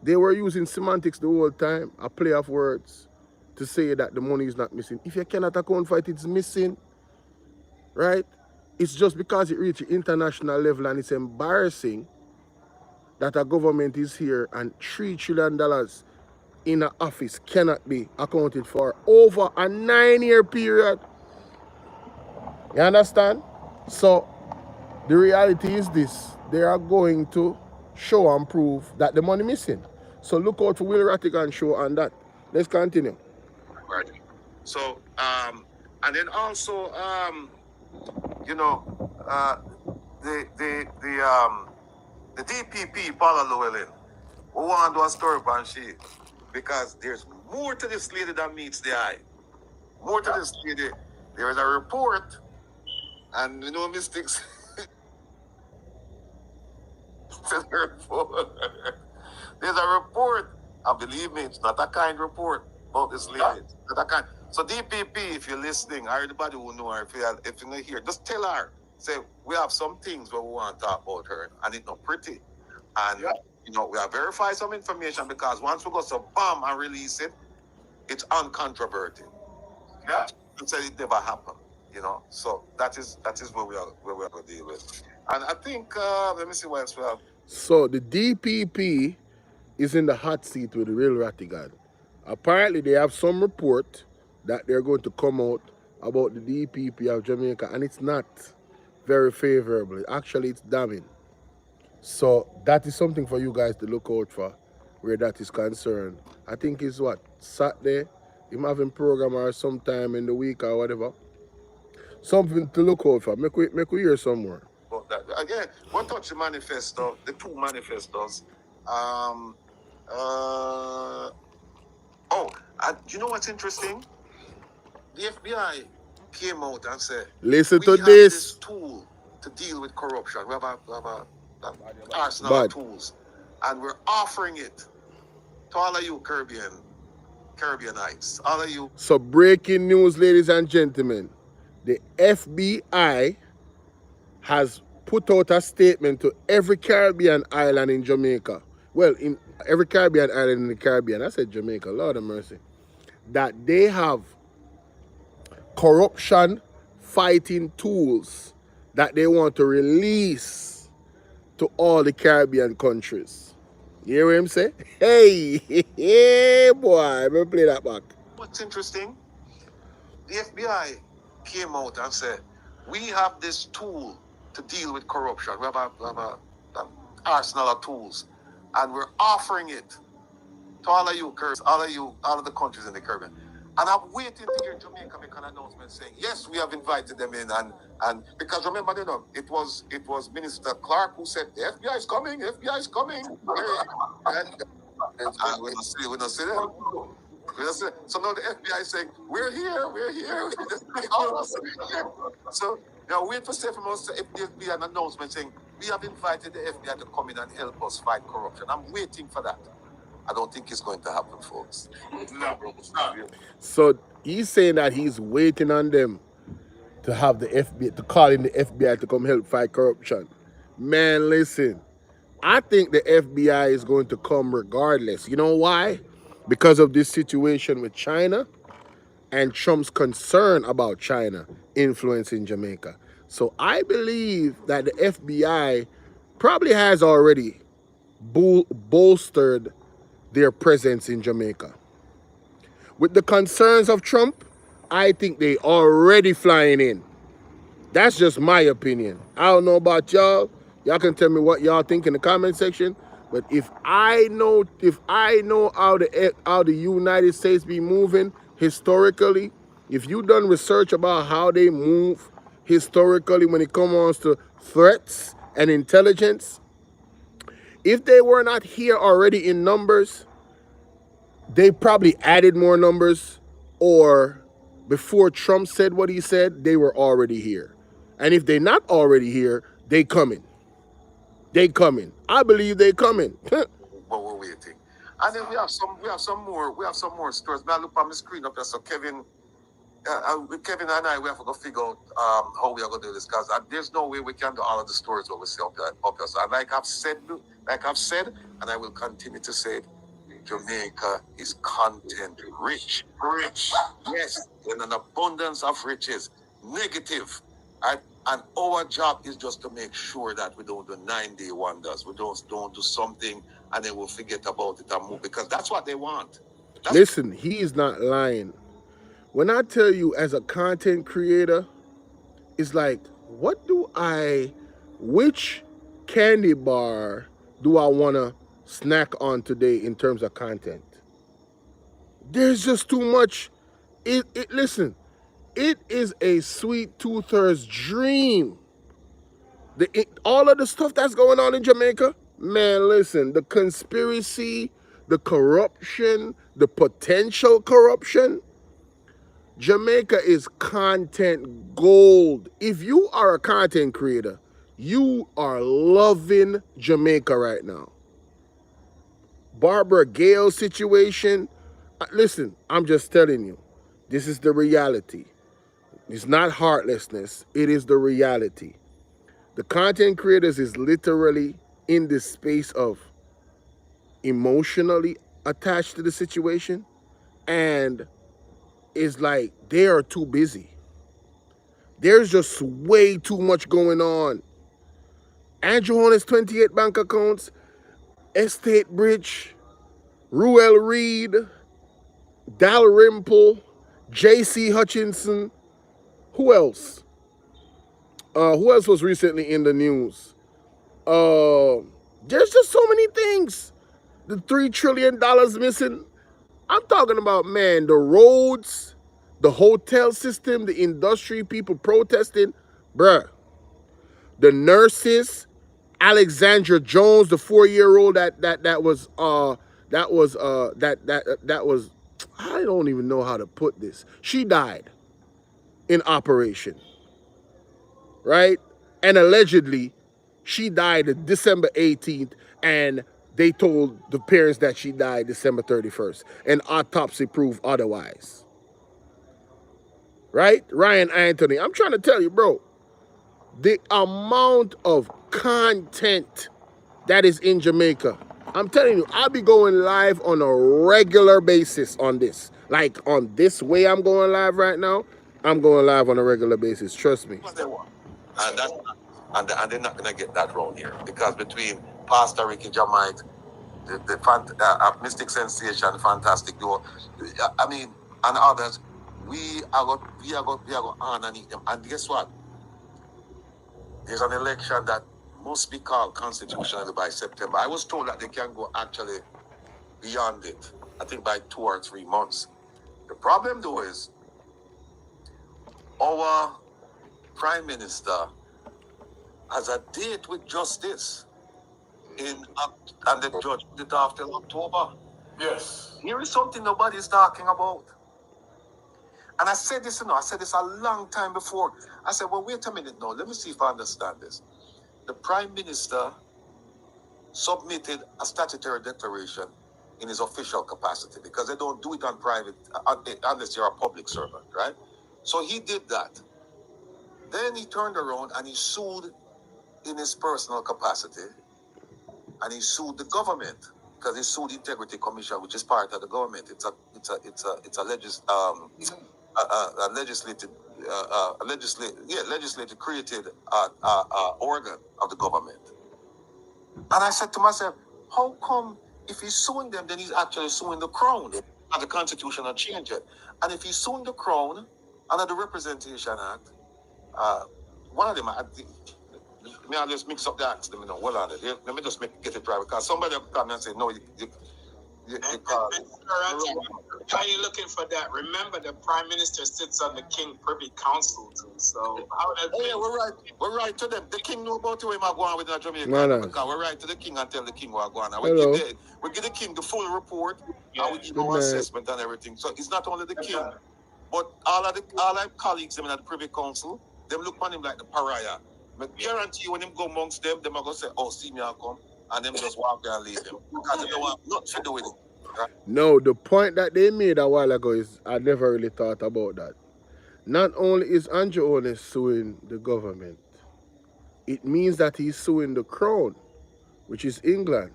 S1: They were using semantics the whole time, a play of words, to say that the money is not missing. If you cannot account for it, it's missing, right? It's just because it reached international level, and it's embarrassing that a government is here and $3 trillion in an office cannot be accounted for over a 9-year period. You understand? So the reality is this: they are going to show and prove that the money missing. So look out for Will Rattigan show on that. Let's continue.
S3: Right. So, and then also, the DPP, Paula Llewellyn, we want to do a story on she, because there's more to this lady than meets the eye. More to this lady. There is a report, and mistakes. There's a report, and believe me, it's not a kind report about this lady. It's not a kind. So DPP, if you're listening, or everybody will know her, if you're not here, just tell her, say, we have some things where we want to talk about her, and it's not pretty. And, we have verified some information, because once we go to BAM and release it, it's uncontroverted. Yeah. It said it never happened, So that is where we are going to deal with. And I think, let me see what else we have.
S1: So the DPP is in the hot seat with the real Rattigan. Apparently, they have some report that they're going to come out about the DPP of Jamaica, and it's not very favorable. Actually, it's damning. So that is something for you guys to look out for, where that is concerned. I think it's what, Saturday, him having program or sometime in the week or whatever. Something to look out for. Make we hear some more.
S3: Again, we'll touch the manifesto, the two manifestos. You know what's interesting? The FBI came out and said,
S1: listen to
S3: we have
S1: this
S3: tool to deal with corruption. We have a arsenal of tools, and we're offering it to all of you Caribbeanites, all of you.
S1: So breaking news, ladies and gentlemen. The FBI has put out a statement to every Caribbean island in Jamaica. Well, in every Caribbean island in the Caribbean. I said Jamaica, Lord of mercy. That they have corruption fighting tools that they want to release to all the Caribbean countries. You hear what I'm saying? Hey, boy, let me play that back.
S3: What's interesting? The FBI came out and said, we have this tool to deal with corruption. We have an arsenal of tools, and we're offering it to all of you, all of the countries in the Caribbean. And I'm waiting to hear Jamaica make an announcement saying, yes, we have invited them in. And because remember, it was Minister Clark who said, the FBI is coming, FBI is coming. And we don't see them. So now the FBI is saying, we're here. So now wait for say from us if there'll be an announcement saying, we have invited the FBI to come in and help us fight corruption. I'm waiting for that. I don't think it's going to happen, folks. No, it's not.
S1: So he's saying that he's waiting on them to have the FBI, to call in the FBI to come help fight corruption. Man, listen, I think the FBI is going to come regardless. You know why? Because of this situation with China and Trump's concern about China influencing Jamaica. So I believe that the FBI probably has already bolstered their presence in Jamaica. With the concerns of Trump, I think they already flying in. That's just my opinion. I don't know about y'all. Y'all can tell me what y'all think in the comment section. But if I know how the United States be moving historically, if you done research about how they move historically when it comes to threats and intelligence, if they were not here already in numbers, they probably added more numbers, or before Trump said what he said, they were already here. And if they're not already here, they coming. I believe they coming.
S3: But we're waiting. And then we have some more stories. Now look on the screen up there. So Kevin and I, we have to go figure out how we are going to do this, because there's no way we can do all of the stories what we see up there. So like I've said, and I will continue to say it, Jamaica is content rich. Yes, in an abundance of riches. Negative. And our job is just to make sure that we don't do 9-day wonders. We don't do something and then we'll forget about it and move, because that's what they want.
S1: Listen, he is not lying. When I tell you, as a content creator, it's like, which candy bar do I want to snack on today in terms of content? There's just too much. Listen, it is a sweet toother's dream. All of the stuff that's going on in Jamaica, man, listen, the conspiracy, the corruption, the potential corruption, Jamaica is content gold. If you are a content creator, you are loving Jamaica right now. Barbara Gale situation, listen, I'm just telling you, this is the reality. It's not heartlessness, it is the reality. The content creators is literally in this space of emotionally attached to the situation, and it's like they are too busy. There's just way too much going on. Andrew Horner's 28 bank accounts, Estate Bridge, Ruel Reed, Dalrymple, J.C. Hutchinson. Who else? Who else was recently in the news? There's just so many things. The $3 trillion missing. I'm talking about, man, the roads, the hotel system, the industry, people protesting. Bruh. The nurses, Alexandra Jones, the 4-year-old that was I don't even know how to put this. She died in operation. Right? And allegedly, she died December 18th, and they told the parents that she died December 31st, and autopsy proved otherwise. Right? Ryan Anthony, I'm trying to tell you, bro, the amount of content that is in Jamaica, I'm telling you, I'll be going live on a regular basis on this. Like on this way I'm going live right now, I'm going live on a regular basis. Trust me.
S3: What they want. And they're not going to get that wrong here, because between Pastor Ricky Jamite, the Mystic Sensation, Fantastic Duo, I mean, and others, we are going to honor and eat them. And guess what? There's an election that must be called constitutional by September. I was told that they can go actually beyond it, I think by 2 or 3 months. The problem though is our Prime Minister has a date with justice and the judge did it after October. Yes. Here is something nobody's talking about. And I said this, I said this a long time before. I said, well, wait a minute now. Let me see if I understand this. The Prime Minister submitted a statutory declaration in his official capacity because they don't do it on private unless you're a public servant, right? So he did that. Then he turned around and he sued in his personal capacity, and he sued the government because he sued the Integrity Commission, which is part of the government. It's a legislative created organ of the government. And I said to myself, how come if he's suing them, then he's actually suing the crown and the constitution will change it? And if he's suing the crown under the Representation Act, one of them, I just mix up the acts. Let me know. Hold on. Let me just get it right because somebody will come and say, no,
S2: How are you looking for that? Remember, the Prime Minister sits on the King Privy Council too. So how does?
S3: Oh yeah, we're right. We're right to them. The King know about where I'm going with Jamaica. Because we're right to the King and tell the King what going on. We give the King the full report and we give our assessment and everything. So it's not only the King, but all our colleagues in the Privy Council, them look on him like the pariah. I guarantee you when him go amongst them, them are gonna say, "Oh, see me, I'll come," and them just walk there and leave him because they don't want nothing to do with it. Right?
S1: No, the point that they made a while ago is I never really thought about that. Not only is Andrew Owen suing the government, it means that he's suing the crown, which is England,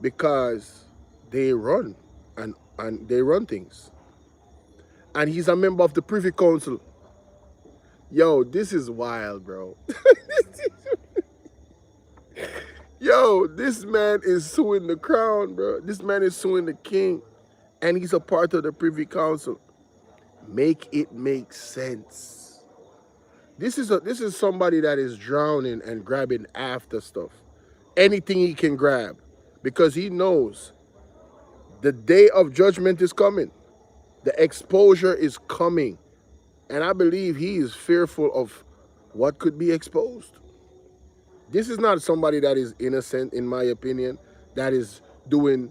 S1: because they run and they run things. And he's a member of the Privy Council. Yo, this is wild, bro. Yo, this man is suing the crown, bro. This man is suing the king, and he's a part of the Privy Council. Make it make sense. This is somebody that is drowning and grabbing after stuff. Anything he can grab, because he knows the day of judgment is coming. The exposure is coming. And I believe he is fearful of what could be exposed. This is not somebody that is innocent, in my opinion, that is doing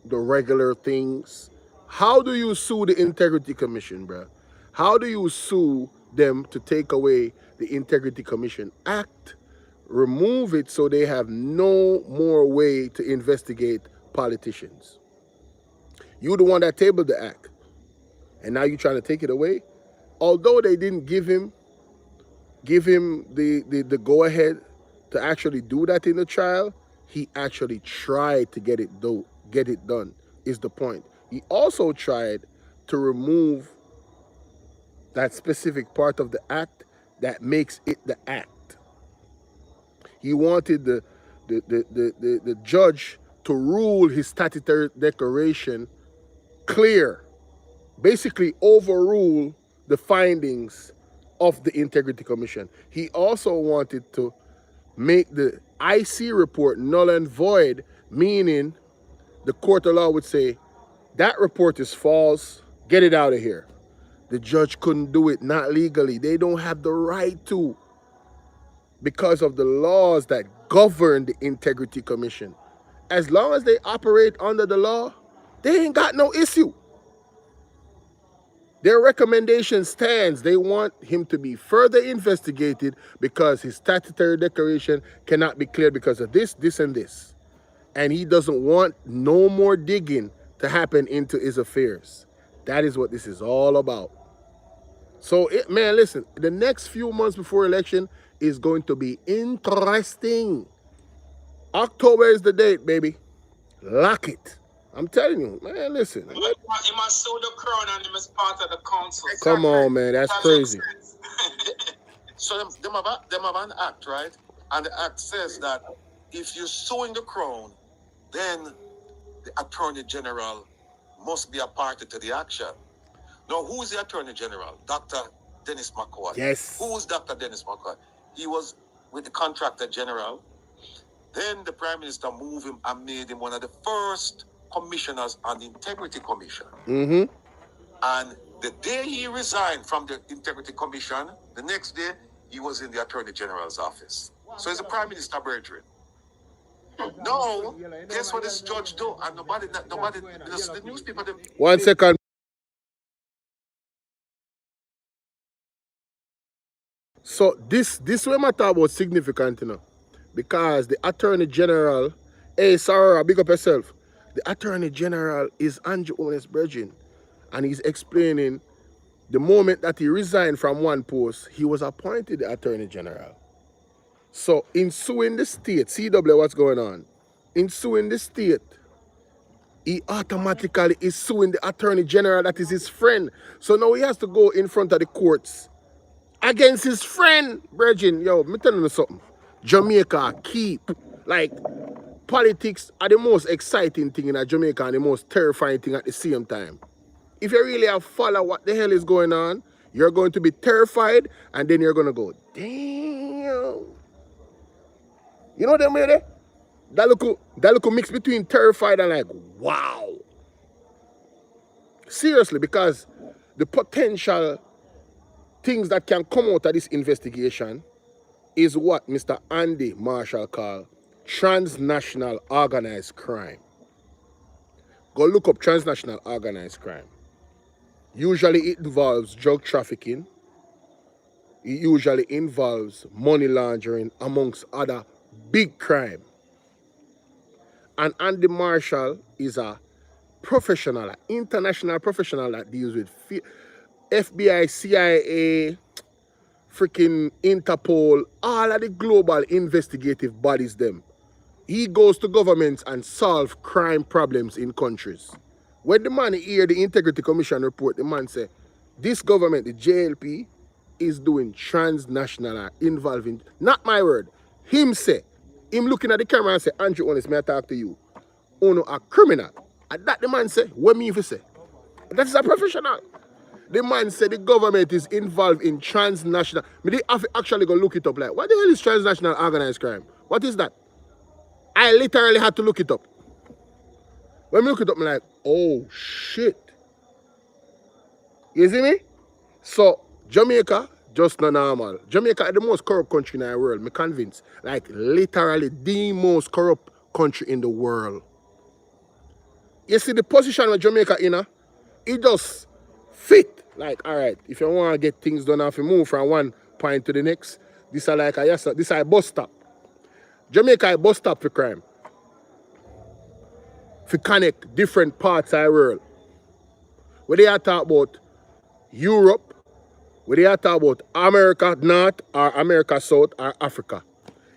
S1: the regular things. How do you sue the Integrity Commission, bro? How do you sue them to take away the Integrity Commission Act, remove it so they have no more way to investigate politicians? You the one that tabled the act, and now you're trying to take it away? Although they didn't give him the go-ahead to actually do that in the trial, he actually tried to get it done, is the point. He also tried to remove that specific part of the act that makes it the act. He wanted the judge to rule his statutory declaration clear, basically overrule the findings of the Integrity Commission. He also wanted to make the IC report null and void, meaning the court of law would say, that report is false, get it out of here. The judge couldn't do it, not legally. They don't have the right to, because of the laws that govern the Integrity Commission. As long as they operate under the law, they ain't got no issue. Their recommendation stands. They want him to be further investigated because his statutory declaration cannot be cleared because of this, this, and this. And he doesn't want no more digging to happen into his affairs. That is what this is all about. So, man, listen, the next few months before election is going to be interesting. October is the date, baby. Lock it. I'm telling you, man, listen.
S2: He must sue the crown and he must part of the council.
S1: Come on, man, that's crazy.
S3: So them have an act, right? And the act says that if you're suing the crown, then the Attorney General must be a party to the action. Now, who is the Attorney General? Dr. Dennis McCoy.
S1: Yes.
S3: Who was Dr. Dennis McCoy? He was with the Contractor General. Then the Prime Minister moved him and made him one of the first commissioners on the Integrity Commission.
S1: Mm-hmm.
S3: And the day he resigned from the Integrity Commission, the next day he was in the Attorney General's office. So he's a Prime Minister brethren. No, guess what this judge do? And nobody, the newspaper.
S1: One second. So this way I talk about significant, you know, because the Attorney General, hey Sarah, big up yourself. The Attorney General is Andrew Owen's Virgin, and he's explaining the moment that he resigned from one post, he was appointed the Attorney General. So in suing the state, CW, what's going on? In suing the state, he automatically is suing the Attorney General that is his friend. So now he has to go in front of the courts against his friend. Virgin, yo, me telling you something. Jamaica keep, like, politics are the most exciting thing in Jamaica and the most terrifying thing at the same time. If you really have follow what the hell is going on, you're going to be terrified, and then you're going to go, damn. You know what I mean? That look mix between terrified and like, wow. Seriously, because the potential things that can come out of this investigation is what Mr. Andy Marshall called transnational organized crime. Go look up transnational organized crime. Usually it involves drug trafficking. It usually involves money laundering, amongst other big crime. And Andy Marshall is a professional, an international professional that deals with FBI, CIA, freaking Interpol, all of the global investigative bodies them. He goes to governments and solve crime problems in countries. When the man hear the Integrity Commission report, the man say, this government, the JLP, is doing transnational involving, not my word, him say, him looking at the camera and say, Andrew Honest, may I talk to you? Oh no, a criminal. And that the man say, what me if he say? That is a professional. The man said the government is involved in transnational. They have to actually go look it up. Like, what the hell is transnational organized crime? What is that? I literally had to look it up. When I look it up, I'm like, oh shit. You see me? So Jamaica, just not normal. Jamaica is the most corrupt country in the world, I'm convinced. Like literally the most corrupt country in the world. You see the position of Jamaica in, it just fit. Like, all right, if you want to get things done, have to move from one point to the next. This is like this is a bus stop. Jamaica is a bus stop for crime. To connect different parts of the world. Where they are talk about Europe, where they are talk about America North or America South or Africa.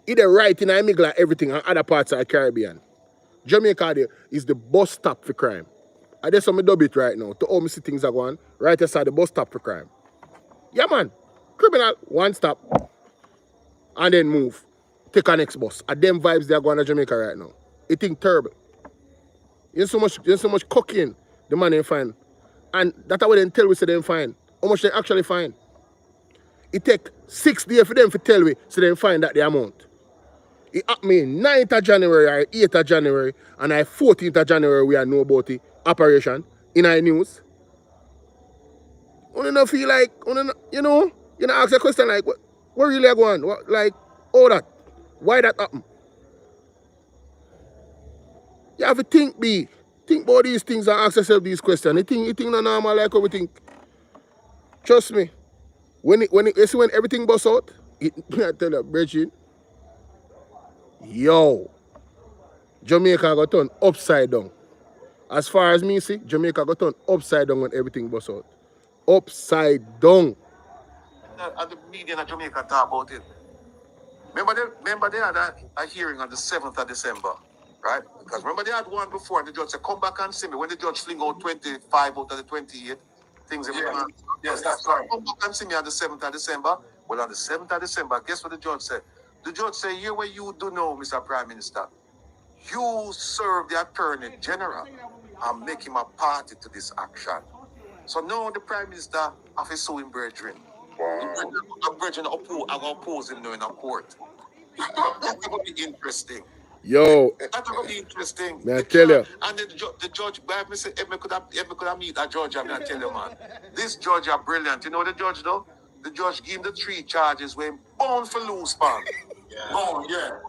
S1: Either right in the middle of everything and other parts of the Caribbean. Jamaica there is the bus stop for crime. I just want to dub it right now. To all me see things are going right aside the bus stop for crime. Yeah man. Criminal, one stop. And then move. Take a next bus. And them vibes they are going to Jamaica right now. It think terrible. There's so much cocaine the man ain't find. And that's what they tell we say they find. How much they actually find. It take 6 days for them to tell we so they find that the amount. It happened me 9th of January or 8th of January and I 14th of January we know about the operation in our news. You don't feel like, you know ask a question like, what really going on? What, like, all that? Why that happen? You have to think about these things and ask yourself these questions. You think not normal like how we think. Trust me. When everything busts out, I tell you, Bridget, yo, Jamaica got turned upside down. As far as me see, Jamaica got turned upside down when everything busts out. Upside down.
S3: And the media in Jamaica talk about it. Remember they had a hearing on the 7th of December, right? Because remember they had one before and the judge said, come back and see me. When the judge fling out 25 out of the 28 things. Yeah. Yes, that's right. Come back and see me on the 7th of December. Well, on the 7th of December, guess what the judge said? The judge said, here what you do know, Mr. Prime Minister. You serve the Attorney General and make him a party to this action. So now the Prime Minister have his suing brethren. The brethren oppose him now in a court. That's going to be interesting.
S1: Yo,
S3: that's going to be interesting.
S1: May I tell you?
S3: And the judge, if me could have meet a judge, I tell you, man. This judge are brilliant. You know the judge, though? The judge gave him the 3 charges when bound for loose, man. Yeah. Oh, yeah.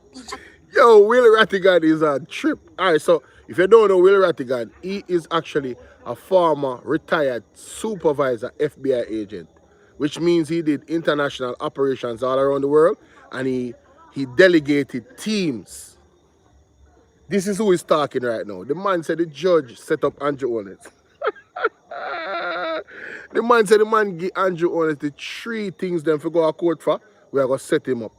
S1: Yo, Will Rattigan is a trip. All right, so if you don't know Will Rattigan, he is actually a former retired supervisor FBI agent, which means he did international operations all around the world, and he delegated teams. This is who is talking right now. The man said the judge set up Andrew Holness. The man said the man give Andrew Holness the 3 things them for go to court for. We are going to set him up.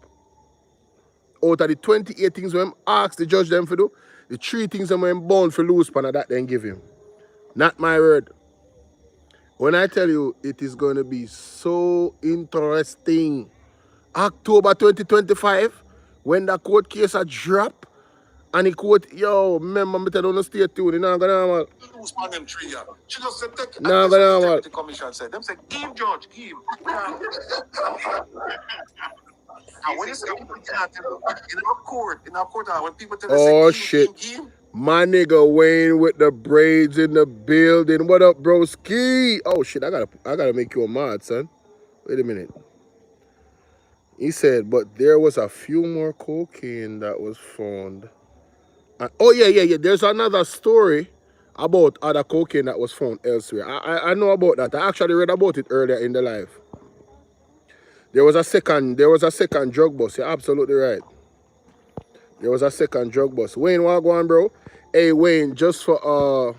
S1: Out of the 28 things when asked the judge them for do, the 3 things them when bound for lose pan that then give him. Not my word. When I tell you it is going to be so interesting. October 2025, when the court case a drop, and the court, yo, remember me tell you to stay tuned. You're not gonna
S3: lose on them 3 years. She just said, take
S1: no, gonna
S3: the commission said. Them say, give judge, give. And when you say people can't tell in our court, when people tell us,
S1: oh
S3: say,
S1: shit.
S3: give.
S1: My nigga Wayne with the braids in the building. What up, broski? Oh shit, I gotta make you a mod, son. Wait a minute. He said, but there was a few more cocaine that was found. Oh yeah. There's another story about other cocaine that was found elsewhere. I know about that. I actually read about it earlier in the life. There was a second drug bust. You're absolutely right. There was a second drug bust. Wayne, what go on, bro? Hey Wayne, just to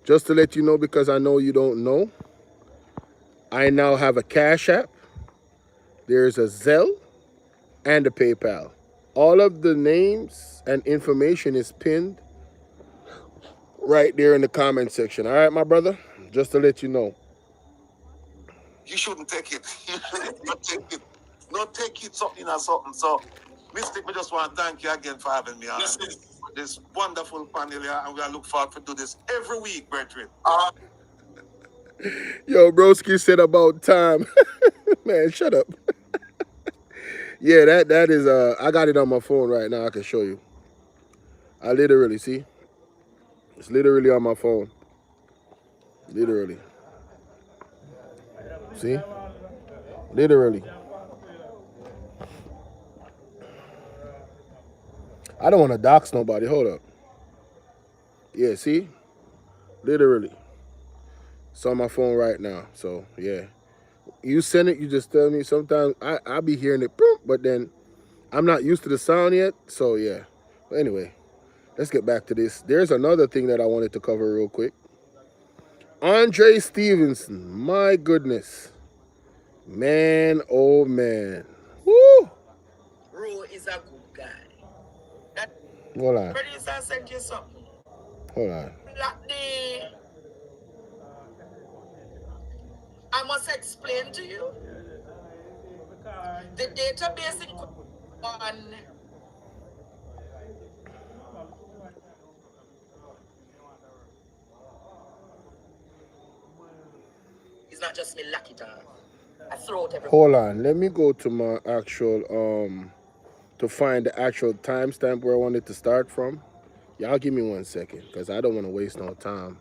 S1: let you know, because I know you don't know, I now have a Cash App. There's a Zelle and a PayPal. All of the names and information is pinned right there in the comment section. All right, my brother? Just to let you know.
S3: You shouldn't take it. You shouldn't not take it. Not take it something or something. So, Mystic, we just want to thank you again for having me on this wonderful panel here, and we look forward to do this every week, brethren.
S1: Yo, broski said about time. Man, shut up. Yeah, that is I got it on my phone right now. I can show you. I literally see. It's literally on my phone. Literally. See? Literally. I don't want to dox nobody. Hold up. Yeah, see? Literally. It's on my phone right now. So, yeah. You send it, you just tell me. Sometimes I be hearing it, but then I'm not used to the sound yet. So, yeah. But anyway, let's get back to this. There's another thing that I wanted to cover real quick. Andre Stevenson. My goodness. Man, oh man. Woo!
S4: Ro is a good guy.
S1: Hold on.
S4: Producer sent you something.
S1: Hold on.
S4: I must explain to you. The database in one is not just me lucky to I throw it every.
S1: Hold on. Let me go to my actual to find the actual timestamp where I wanted to start from. Y'all give me 1 second, because I don't want to waste no time.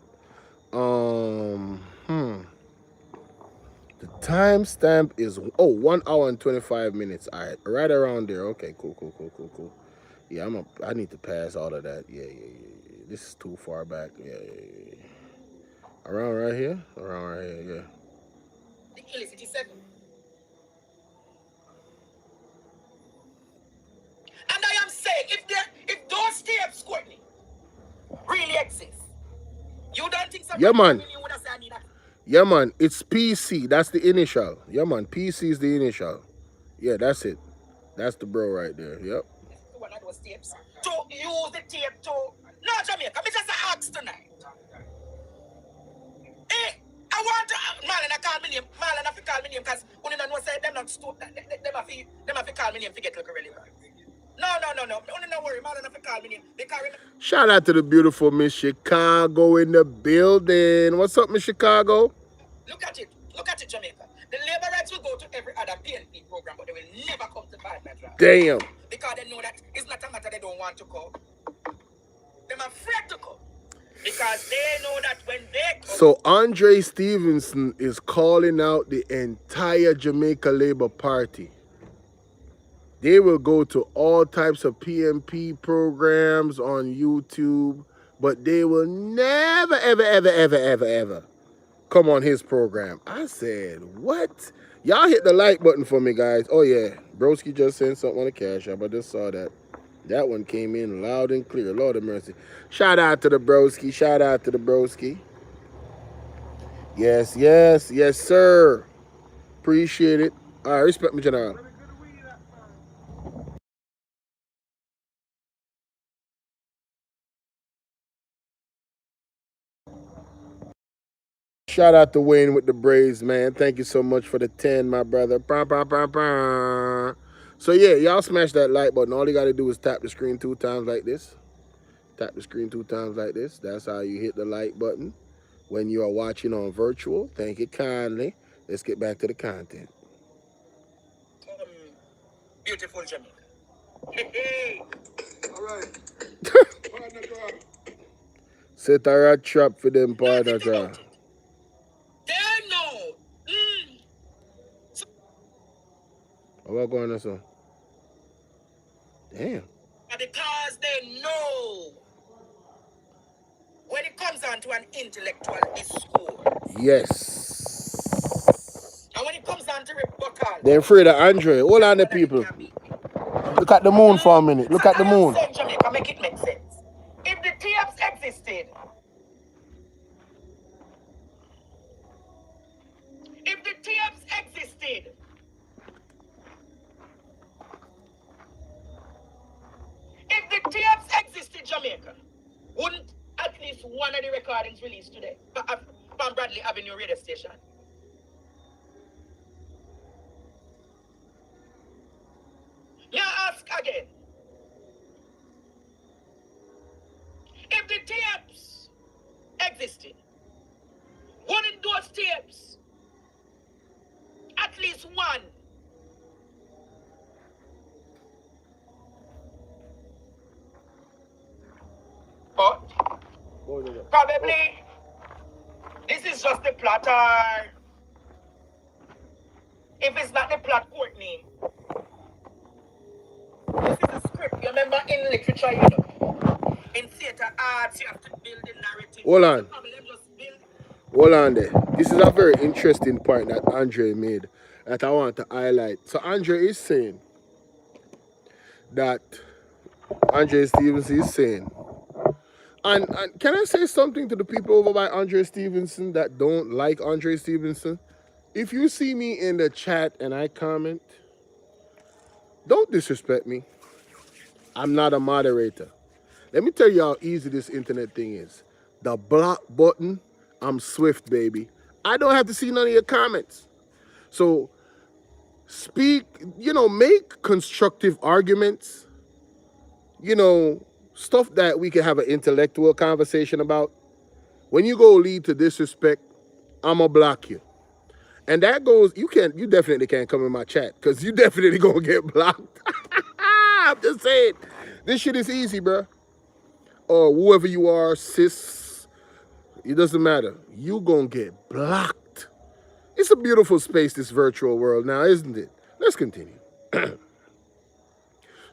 S1: The timestamp is 1 hour and 25 minutes. All right, right around there. Okay, cool. Yeah, I need to pass all of that. Yeah. This is too far back. Yeah. Around right here, yeah.
S4: The illicit 7. And I am saying, if those tapes, Courtney, really exist, you don't think so?
S1: Yeah, man. Yeah, man. It's PC. That's the initial. Yeah, man. PC is the initial. Yeah, that's it. That's the bro right there. Yep.
S4: One of those tapes. To use the tape to... No, Jamaica. Me just ask tonight. I want to... Marlon, call me name. Marlon, have to call me name because when you don't know, say them not stupid. Them have to call me name to get look relevant. No. Don't worry. Marlon, have to call me name.
S1: Shout out to the beautiful Miss Chicago in the building. What's up, Miss Chicago?
S4: Look at it, Jamaica. The labor rights will go to every other PNP program, but they will never come to parliamentary.
S1: Damn.
S4: Because they know that it's not a matter they don't want to come. They're afraid to come. Because they know that when they come...
S1: So Andre Stevenson is calling out the entire Jamaica Labour Party. They will go to all types of PMP programs on YouTube, but they will never, ever, ever, ever, ever, ever come on his program. I said, what? Y'all hit the like button for me, guys. Oh, yeah. Broski just sent something on the Cash App. I just saw that. That one came in loud and clear. Lord of mercy. Shout out to the Broski. Shout out to the Broski. Yes, yes, yes, sir. Appreciate it. All right, respect me, General. Shout out to Wayne with the Braves, man. Thank you so much for the 10, my brother. Bah, bah, bah, bah. So, yeah, y'all smash that like button. All you got to do is tap the screen 2 times like this. Tap the screen 2 times like this. That's how you hit the like button when you are watching on virtual. Thank you kindly. Let's get back to the content.
S4: Beautiful Jamaica. Hey.
S2: All right.
S1: Set a rat trap for them, partner.
S4: They know.
S1: What going on, son? Damn.
S4: Because they know when it comes on to an intellectual discourse.
S1: Yes.
S4: And when it comes on to rebuttal.
S1: They're afraid of Andre. Hold on, the people. Look at the moon for a minute. Look at the moon.
S4: Jamaica, make it make sense. If the tapes existed, if the tapes existed, Jamaica, wouldn't at least one of the recordings released today from Bradley Avenue radio station? Now ask again. If the tapes existed, wouldn't those tapes, at least one, but probably this is just the plot, or if it's not the plot, Courtney, this is a script. You remember in literature, you know, in theater arts, you have to build the narrative.
S1: Hold on. Hold on there. This is a very interesting point that Andre made that I want to highlight. So Andre is saying that Andre Stevenson is saying, and can I say something to the people over by Andre Stevenson that don't like Andre Stevenson? If you see me in the chat and I comment, don't disrespect me. I'm not a moderator. Let me tell you how easy this internet thing is. The block button, I'm swift, baby. I don't have to see none of your comments. So speak, make constructive arguments, stuff that we can have an intellectual conversation about. When you go lead to disrespect, I'ma block you. And that goes, you definitely can't come in my chat because you definitely gonna get blocked. I'm just saying, this shit is easy, bro. Or whoever you are, sis, it doesn't matter. You gonna get blocked. It's a beautiful space, this virtual world now, isn't it? Let's continue.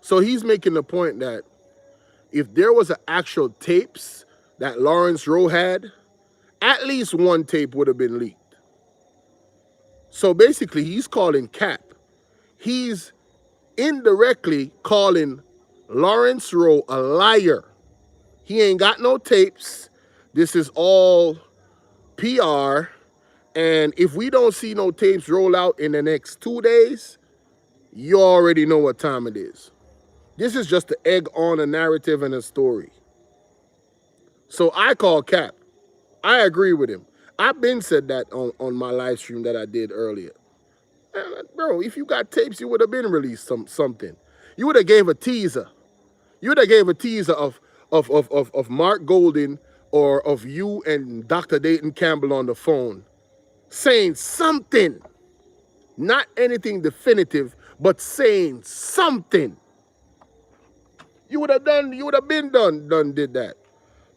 S1: So he's making the point that if there was an actual tapes that Lawrence Rowe had, at least one tape would have been leaked. So basically, he's calling cap. He's indirectly calling Lawrence Rowe a liar. He ain't got no tapes. This is all PR. And if we don't see no tapes roll out in the next 2 days, you already know what time it is. This is just to egg on a narrative and a story. So I call cap. I agree with him. I've been said that on my live stream that I did earlier. Bro, if you got tapes, you would have been released something. You would have gave a teaser. You would have gave a teaser of Mark Golden or of you and Dr. Dayton Campbell on the phone saying something. Not anything definitive, but saying something. You would have been did that.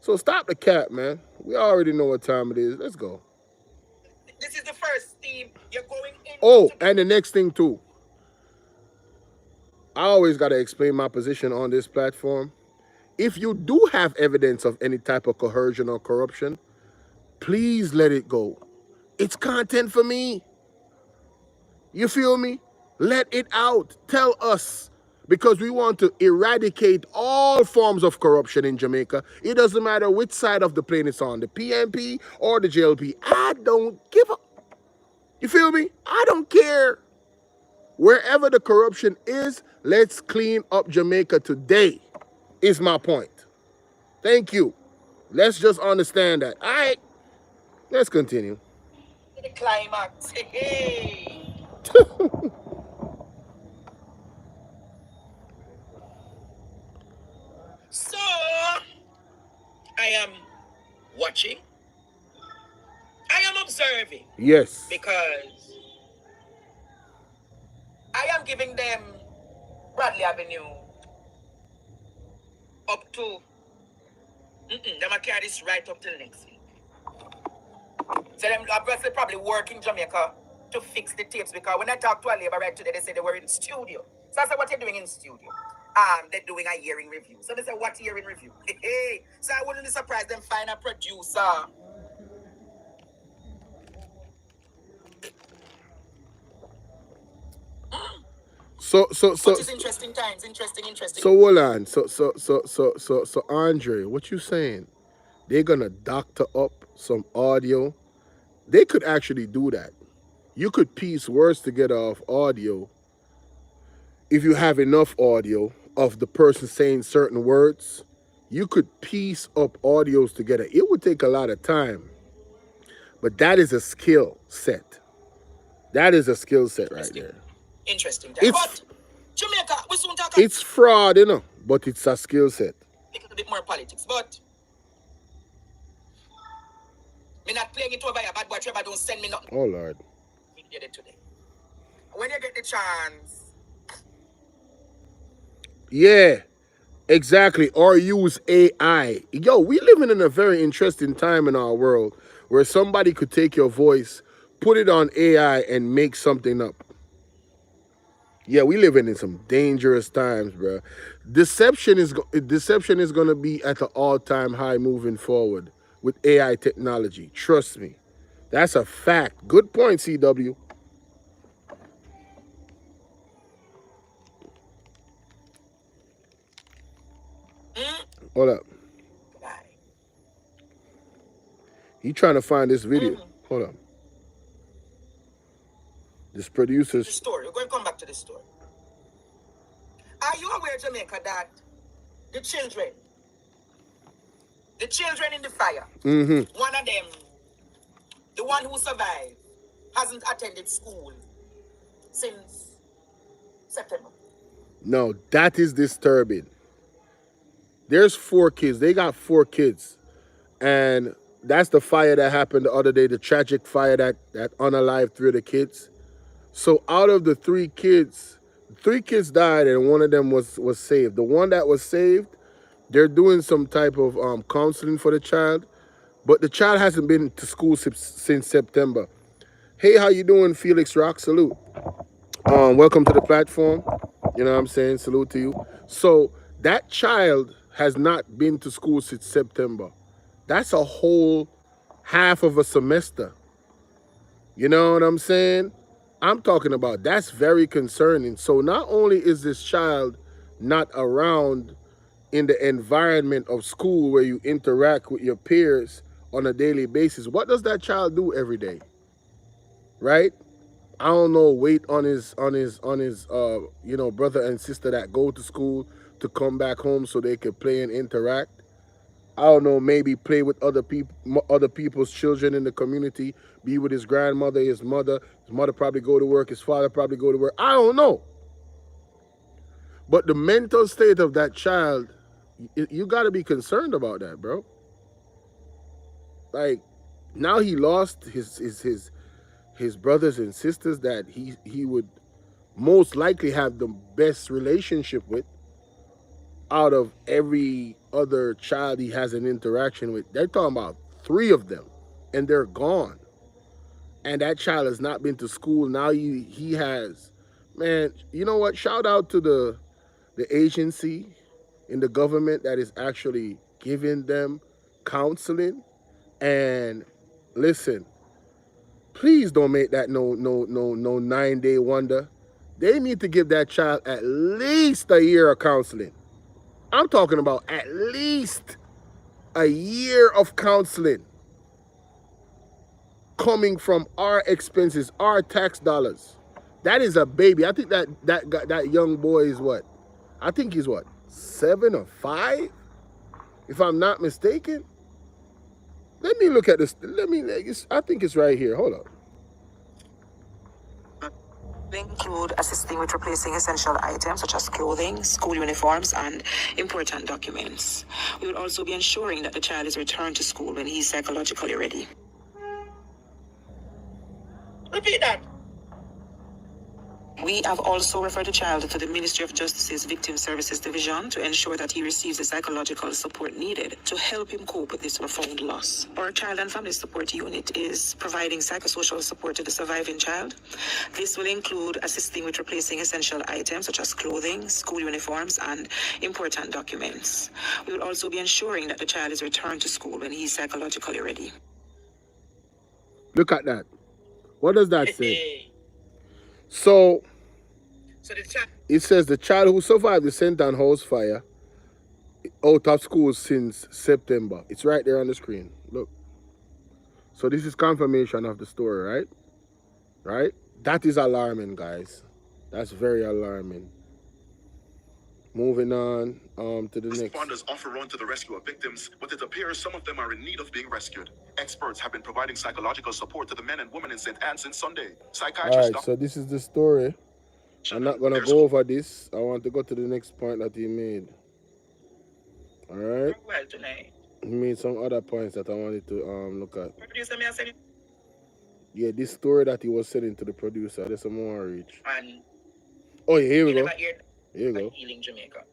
S1: So stop the cap, man. We already know what time it is. Let's go.
S4: This is the first theme you're going in.
S1: Oh, and the next thing too. I always got to explain my position on this platform. If you do have evidence of any type of coercion or corruption, please let it go. It's content for me. You feel me? Let it out. Tell us. Because we want to eradicate all forms of corruption in Jamaica. It doesn't matter which side of the plane it's on, the PNP or the JLP. I don't give a... You feel me? I don't care. Wherever the corruption is, let's clean up Jamaica today, is my point. Thank you. Let's just understand that. All right, let's continue.
S4: The climax. Hey. So, I am watching. I am observing.
S1: Yes.
S4: Because I am giving them Bradley Avenue up to... Them a carry this right up till next week. So them obviously probably work in Jamaica to fix the tapes, because when I talked to a labor right today, they said they were in studio. So I said, what are you doing in studio? They're doing a hearing review. So they said, what hearing review? Hey. So I wouldn't be surprised them find a producer.
S1: So
S4: it's interesting times, interesting.
S1: So hold on. So Andre, what you saying? They're gonna doctor up some audio. They could actually do that. You could piece words together off audio if you have enough audio of the person saying certain words. You could piece up audios together. It would take a lot of time, but that is a skill set. That is a skill set right there.
S4: Interesting. But Jamaica, we soon talk.
S1: It's fraud, you know, but it's a skill set.
S4: A little bit more politics, but me not playing it over here. Bad boy Trevor don't send me nothing.
S1: Oh Lord.
S4: We did it today. When you get the chance.
S1: Yeah, exactly. Or use AI. Yo, we living in a very interesting time in our world where somebody could take your voice, put it on AI, and make something up. Yeah, we living in some dangerous times, bro. Deception is going to be at an all-time high moving forward with AI technology. Trust me. That's a fact. Good point, CW. Hold up. He trying to find this video. Hold up. This producer's...
S4: The story. We're going to come back to the story. Are you aware, Jamaica, that the children in the fire, one of them, the one who survived, hasn't attended school since September?
S1: No, that is disturbing. There's 4 kids. They got 4 kids. And that's the fire that happened the other day, the tragic fire that unalived 3 of the kids. So out of the 3 kids, 3 kids died and one of them was saved. The one that was saved, they're doing some type of counseling for the child, but the child hasn't been to school since September. Hey, how you doing, Felix Rock? Salute. Welcome to the platform. You know what I'm saying? Salute to you. So that child has not been to school since September. That's a whole half of a semester. You know what I'm saying? I'm talking about, that's very concerning. So not only is this child not around in the environment of school where you interact with your peers on a daily basis, what does that child do every day? Right? I don't know, wait on his you know, brother and sister that go to school to come back home so they can play and interact. I don't know, maybe play with other people's children in the community, be with his grandmother, his mother. His mother probably go to work, his father probably go to work. I don't know. But the mental state of that child, you got to be concerned about that, bro. Like, now he lost his brothers and sisters that he would most likely have the best relationship with out of every other child he has an interaction with. They're talking about 3 of them, and they're gone. And that child has not been to school. Now he has, man, you know what? Shout out to the the agency in the government that is actually giving them counseling. And listen, please don't make that no 9-day wonder. They need to give that child at least a year of counseling. I'm talking about at least a year of counseling coming from our expenses, our tax dollars. That is a baby. I think that young boy is what? I think he's what? 7 or 5, if I'm not mistaken. Let me look at this. I think it's right here. Hold up.
S4: Include assisting with replacing essential items such as clothing, school uniforms, and important documents. We will also be ensuring that the child is returned to school when he is psychologically ready. Repeat that. We have also referred the child to the Ministry of Justice's Victim Services Division to ensure that he receives the psychological support needed to help him cope with this profound loss. Our Child and Family Support Unit is providing psychosocial support to the surviving child. This will include assisting with replacing essential items such as clothing, school uniforms, and important documents. We will also be ensuring that the child is returned to school when he is psychologically ready.
S1: Look at that. What does that say? So it says the child who survived the St. Ann house fire out of school since September. It's right there on the screen. Look. So this is confirmation of the story, right? Right? That is alarming, guys. That's very alarming. Moving on to the next.
S3: Responders often run to the rescue of victims, but it appears some of them are in need of being rescued. Experts have been providing psychological support to the men and women in St. Ann since Sunday. Psychiatrists.
S1: All right, so this is the story. I'm not going to go over this. I want to go to the next point that he made. All right?
S4: Well, tonight.
S1: He made some other points that I wanted to look at. Yeah, this story that he was sending to the producer. There's some more reach.
S4: And
S1: oh, yeah, here we go.
S4: Here
S1: you go.
S4: Healing Jamaica.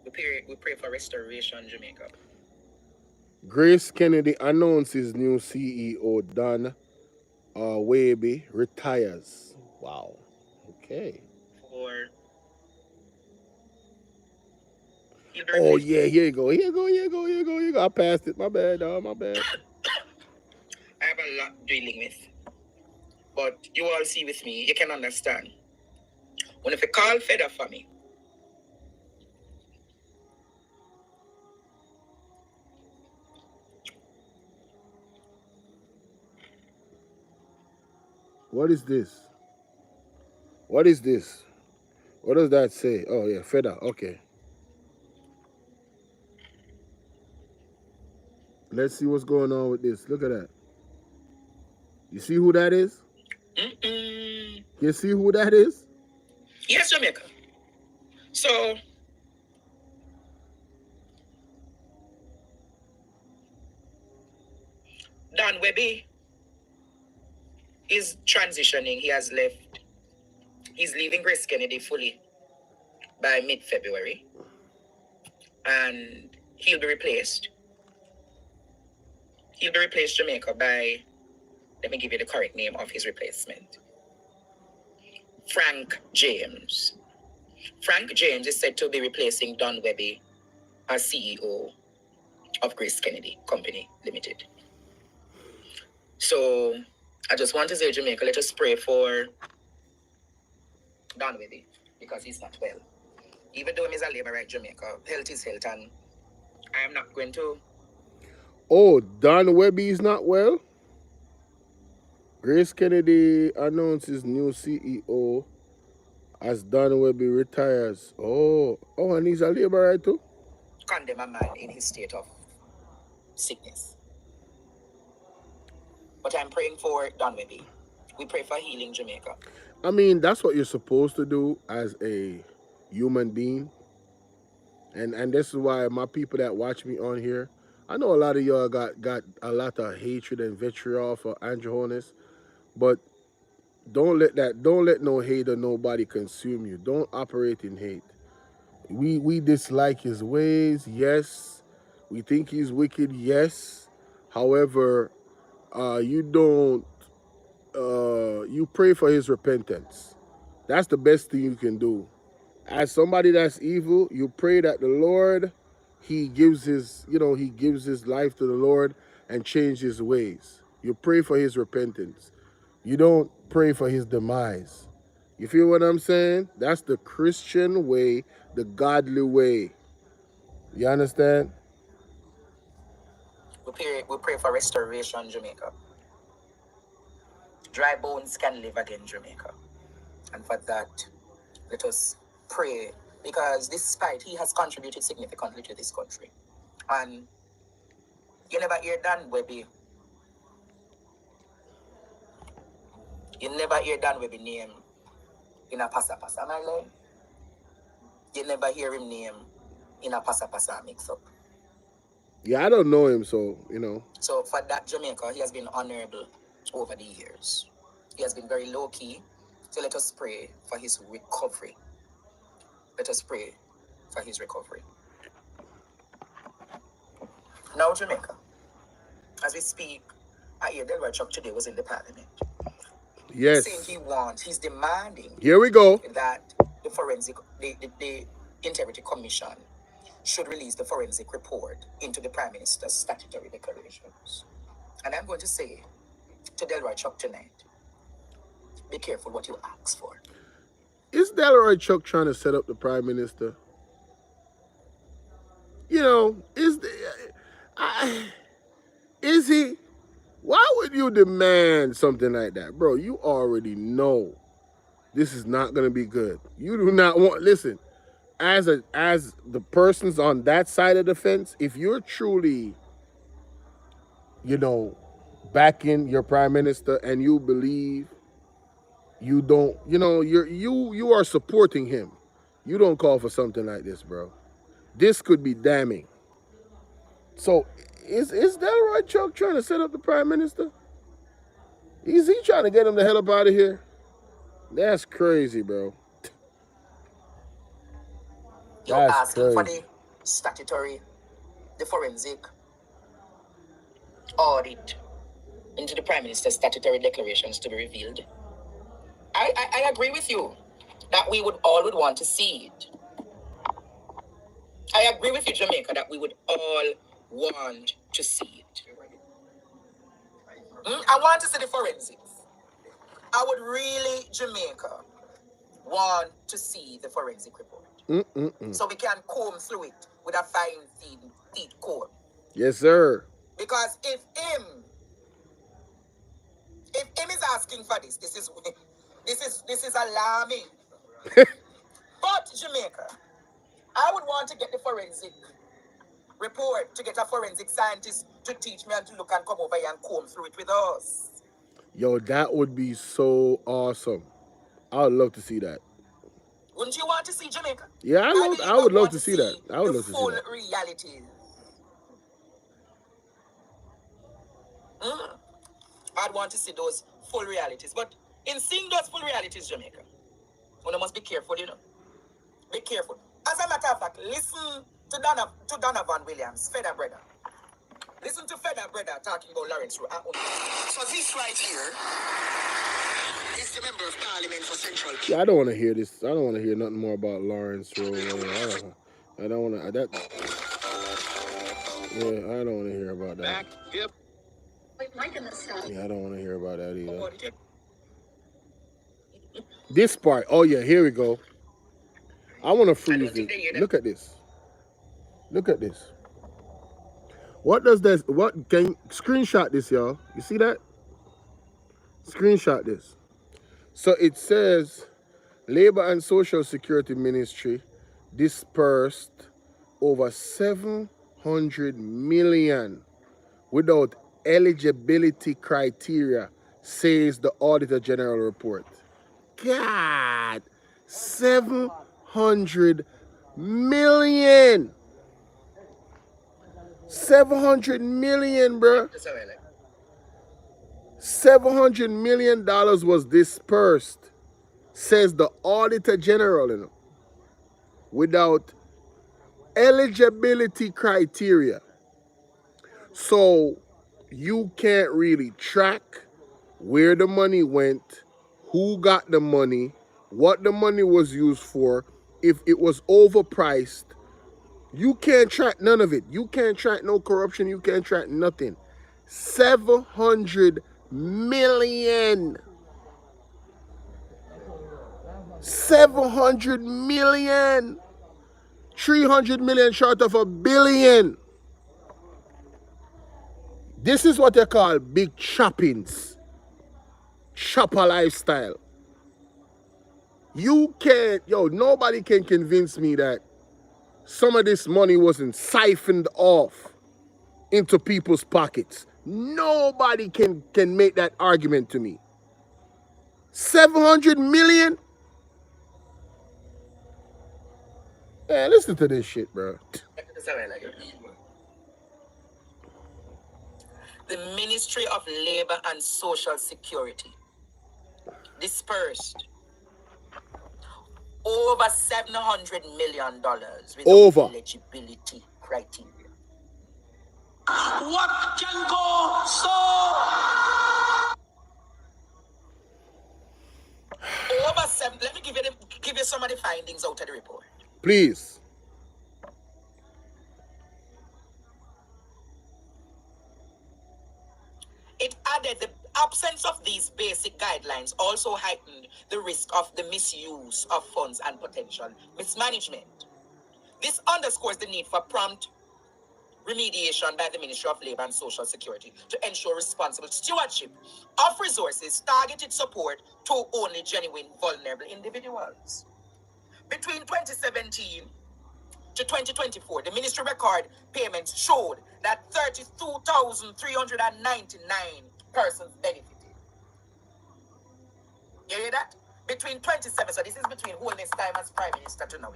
S4: We pray for restoration Jamaica.
S1: Grace Kennedy announces new CEO Don Webe retires. Wow. Okay. Oh yeah, here you go. I passed it. My bad, dog. My bad.
S4: I have a lot dealing with, but you all see with me. You can understand. When if you call Feda for me,
S1: what is this? What is this? What does that say? Oh yeah, Feda. Okay. Let's see what's going on with this. Look at that. You see who that is? You see who that is?
S4: Yes, Jamaica. So, Don Webby is transitioning. He has left. He's leaving Grace Kennedy fully by mid-February. And he'll be replaced. He'll be replaced, Jamaica, by, let me give you the correct name of his replacement. Frank James. Frank James is said to be replacing Don Webby as CEO of Grace Kennedy Company Limited. So I just want to say, Jamaica, let us pray for Don Webby because he's not well. Even though he's a labor right, Jamaica, health is health, and I am not going to.
S1: Oh, Don Webby is not well? Grace Kennedy announces new CEO as Don Webby retires. Oh, and he's a labor right too?
S4: Condemn a man in his state of sickness. But I'm praying for Don Webby. We pray for healing Jamaica.
S1: I mean, that's what you're supposed to do as a human being. And this is why my people that watch me on here, I know a lot of y'all got a lot of hatred and vitriol for Andrew Holness, but don't let no hate or nobody consume you. Don't operate in hate. We dislike his ways, yes. We think he's wicked, yes. However, you pray for his repentance. That's the best thing you can do. As somebody that's evil, you pray that the Lord, he gives his life to the Lord and change his ways. You pray for his repentance. You don't pray for his demise. You feel what I'm saying? That's the Christian way, the godly way. You understand?
S4: We pray for restoration, Jamaica. Dry bones can live again, Jamaica. And for that, let us pray, because despite he has contributed significantly to this country. And you never hear Dan Webby. You never hear Dan Webby name in a pasa pasa, am I lying? You never hear him name in a pasa pasa mix up.
S1: Yeah, I don't know him, so,
S4: So for that, Jamaica, he has been honorable over the years. He has been very low-key. So let us pray for his recovery. Let us pray for his recovery. Now, Jamaica, as we speak, I hear Delroy Chuck today was in the parliament.
S1: Yes.
S4: Saying he's demanding.
S1: Here we go.
S4: That the the Integrity Commission should release the forensic report into the Prime Minister's statutory declarations. And I'm going to say to Delroy Chuck tonight, be careful what you ask for.
S1: Is Delroy Chuck trying to set up the Prime Minister? Is he? Why would you demand something like that? Bro, you already know this is not going to be good. You do not want, listen, as the persons on that side of the fence, if you're truly, backing your Prime Minister and you believe you don't, you are supporting him, you don't call for something like this, bro. This could be damning. So is Delroy Chuck trying to set up the Prime Minister? Is he trying to get him the hell up out of here? That's crazy, bro.
S4: You're asking for the statutory, the forensic audit into the Prime Minister's statutory declarations to be revealed. I agree with you that we would all want to see it. I agree with you, Jamaica, that we would all want to see it. I want to see the forensics. I would really, Jamaica, want to see the forensic report. So we can comb through it with a fine teeth comb.
S1: Yes, sir.
S4: Because if him is asking for this is alarming. But Jamaica, I would want to get the forensic report, to get a forensic scientist to teach me and to look and come over here and comb through it with us.
S1: Yo, that would be so awesome. I would love to see that.
S4: Wouldn't you want to see Jamaica?
S1: Yeah, I would love to see that. I would love to see that.
S4: Full reality. I'd want to see those full realities. But in seeing those full realities, Jamaica, one must be careful, Be careful. As a matter of fact, listen to Donovan Williams, Feather Brother. Listen to Feather Brother talking about Lawrence Rowe. So this right here is the member of Parliament for Central.
S1: Yeah, I don't want to hear this. I don't want to hear nothing more about Lawrence Rowe. I don't want to. Yeah, I don't want to hear about that.
S4: Yep.
S1: Yeah, I don't want to hear about that either. This part. Oh yeah, here we go. I want to freeze this. Look at this. Look at this. What does this? What can you screenshot this, y'all? You see that? Screenshot this. So it says, Labor and Social Security Ministry dispersed over 700 million without eligibility criteria, says the Auditor General report. God, 700 million. 700 million, bro. $700 million was dispersed, says the Auditor General, without eligibility criteria. So you can't really track where the money went, who got the money, what the money was used for, if it was overpriced, you can't track none of it. You can't track no corruption. You can't track nothing. 700 million. 700 million. 300 million short of a billion. This is what they call big choppings. Chopper lifestyle. You can't, nobody can convince me that some of this money wasn't siphoned off into people's pockets. Nobody can make that argument to me. 700 million? Man, listen to this shit, bro.
S4: The Ministry of Labor and Social Security dispersed over $700 million without eligibility criteria. What can go so? Over 7. Let me give you some of the findings out of the report.
S1: Please.
S4: It added the absence of these basic guidelines also heightened the risk of the misuse of funds and potential mismanagement. This underscores the need for prompt remediation by the Ministry of Labor and Social Security to ensure responsible stewardship of resources, targeted support to only genuine vulnerable individuals. Between 2017 to 2024, the ministry record payments showed that 32,399 persons benefited. You hear that? Between 27, so this is between Holness time as Prime Minister to now,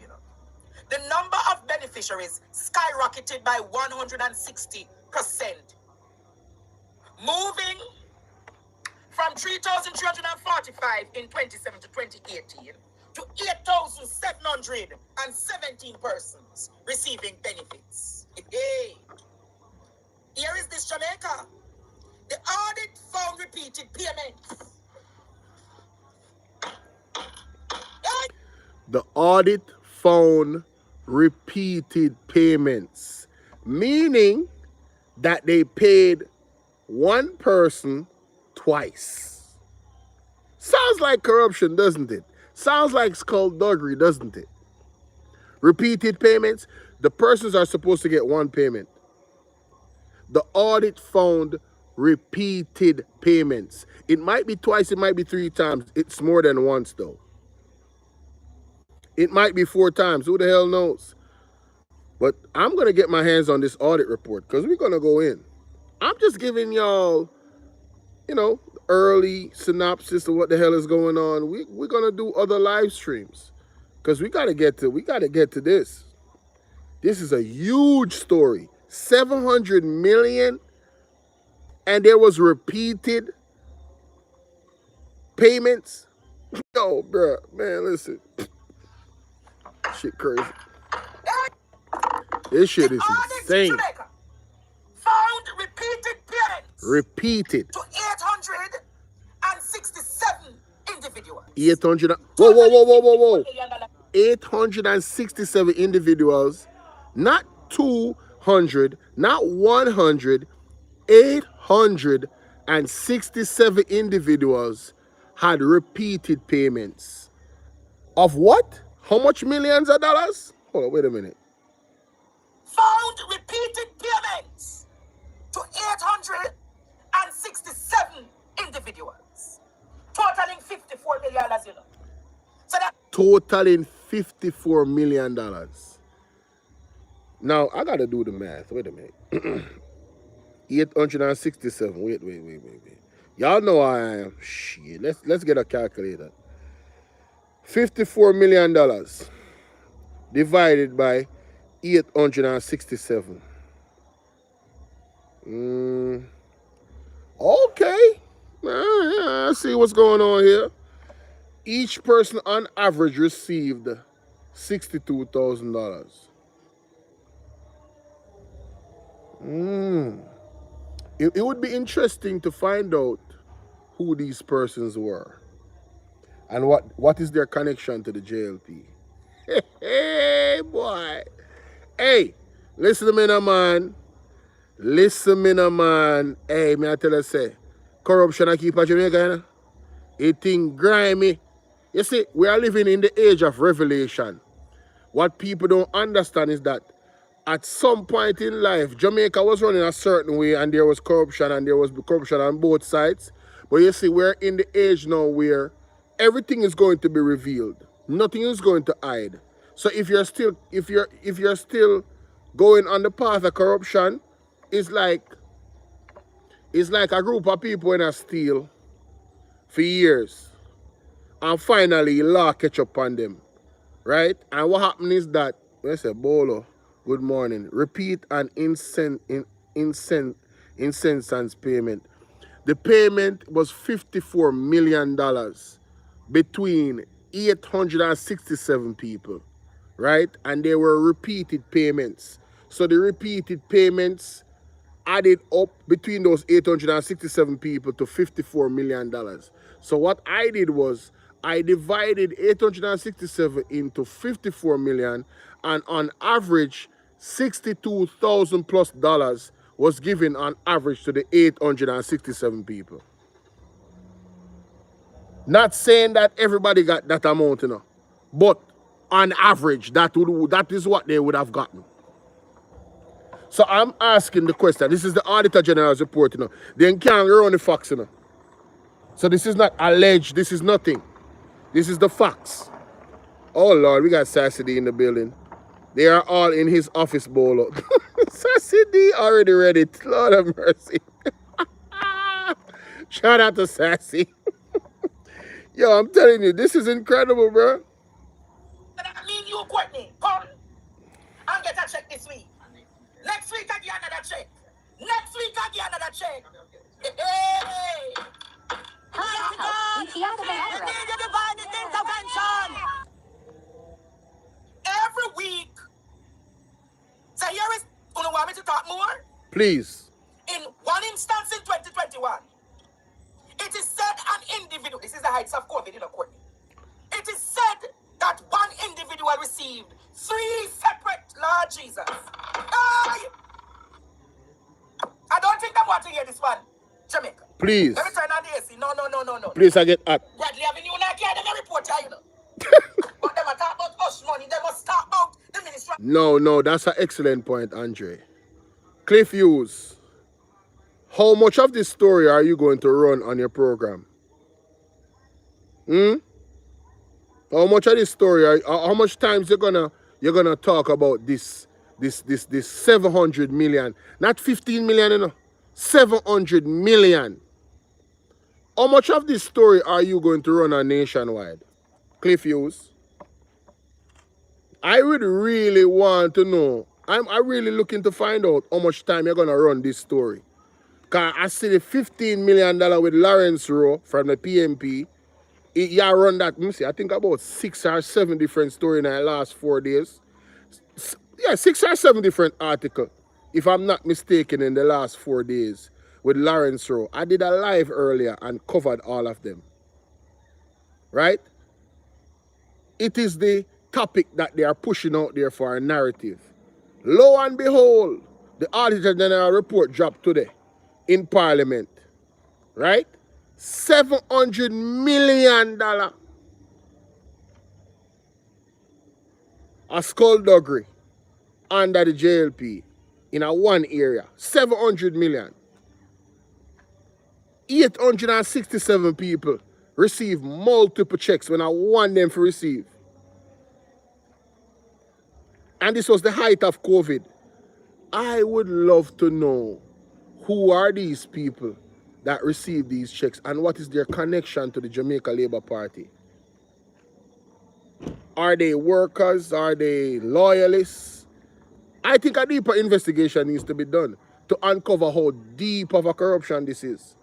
S4: The number of beneficiaries skyrocketed by 160%, moving from 3,345 in 2017 to 2018 to 8,717 persons receiving benefits. Hey. Here is this Jamaica. The audit found repeated payments.
S1: The audit found repeated payments, meaning that they paid one person twice. Sounds like corruption, doesn't it? Sounds like skullduggery, doesn't it? Repeated payments, the persons are supposed to get one payment. The audit found repeated payments. It might be twice, it might be 3 times. It's more than once, though. It might be 4 times. Who the hell knows? But I'm going to get my hands on this audit report because we're going to go in. I'm just giving y'all, early synopsis of what the hell is going on. We're going to do other live streams because we got to get to this. This is a huge story. 700 million, and there was repeated payments. Yo, bro, man, listen. Shit crazy. This shit is insane.
S4: Found repeated payments.
S1: Repeated.
S4: To 867 individuals.
S1: 800. Whoa. 867 individuals. Not 200, not 100. 867 individuals had repeated payments. Of what? How much millions of dollars? Hold on, wait a minute.
S4: Found repeated payments to 867 individuals, totaling $54 million, as you know. So that
S1: totaling $54 million. Now, I got to do the math. Wait a minute. 867. Wait. Y'all know I am. Shit. Let's get a calculator. $54 million divided by 867. Okay. I see what's going on here. Each person on average received $62,000. It would be interesting to find out who these persons were and what is their connection to the JLP. Hey, boy. Hey, listen to me now, man. Listen me now, man. Hey, me I tell you, say, corruption I keep a Jamaica, you know? It thing grimy. You see, we are living in the age of revelation. What people don't understand is that at some point in life, Jamaica was running a certain way and there was corruption on both sides. But you see, we're in the age now where everything is going to be revealed. Nothing is going to hide. So if you're still going on the path of corruption, it's like a group of people in a steal for years. And finally law catch up on them. Right? And what happened is that, let's say, Bolo, good morning, repeat an incense payment. The payment was $54 million between 867 people, right? And they were repeated payments. So the repeated payments added up between those 867 people to $54 million. So what I did was I divided 867 into 54 million, and on average, 62,000 plus dollars was given on average to the 867 people. Not saying that everybody got that amount, you know, but on average, that is what they would have gotten. So I'm asking the question. This is the Auditor General's report, you know. They can't run the facts, you know. So this is not alleged. This is nothing. This is the facts. Oh, Lord, we got Sassy D in the building. They are all in his office bolo. Sassy D already read it. Lord have mercy. Shout out to Sassy. Yo, I'm telling you, this is incredible, bro.
S4: That mean you, Courtney, come and get a check this week. Next week, I get another check. Next week, I get another check. Hey! We need a divine intervention. Every week. So here is, you know, want me to talk more?
S1: Please.
S4: In one instance in 2021, it is said an individual, this is the heights of COVID, you know, Courtney. It is said that one individual received 3 separate, Lord Jesus. I don't think I want to hear this one, Jamaica.
S1: Please.
S4: Let me turn on the AC. No.
S1: Please, I get hot.
S4: Bradley Avenue, not here, they report here, you know. But them talk about hush money, they must talk about the ministry.
S1: No, that's an excellent point, Andre. Cliff Hughes, how much of this story are you going to run on your program? How much of this story how much times you're gonna talk about this 700 million, not 15 million, you know, 700 million. How much of this story are you going to run on nationwide? Cliff Hughes, I would really want to know. I'm really looking to find out how much time you're gonna run this story. Cause I see the $15 million with Lawrence Rowe from the PMP. Yeah, run that. Let me see. I think about 6 or 7 different stories in the last 4 days. Yeah, 6 or 7 different articles, if I'm not mistaken, in the last 4 days with Lawrence Rowe. I did a live earlier and covered all of them. Right? It is the topic that they are pushing out there for a narrative. Lo and behold, the Auditor General report dropped today in Parliament. Right? $700 million. A skullduggery under the JLP in a one area. 700 million. 867 people receive multiple checks when I want them to receive. And this was the height of COVID. I would love to know who are these people that receive these checks and what is their connection to the Jamaica Labour Party. Are they workers? Are they loyalists? I think a deeper investigation needs to be done to uncover how deep of a corruption this is.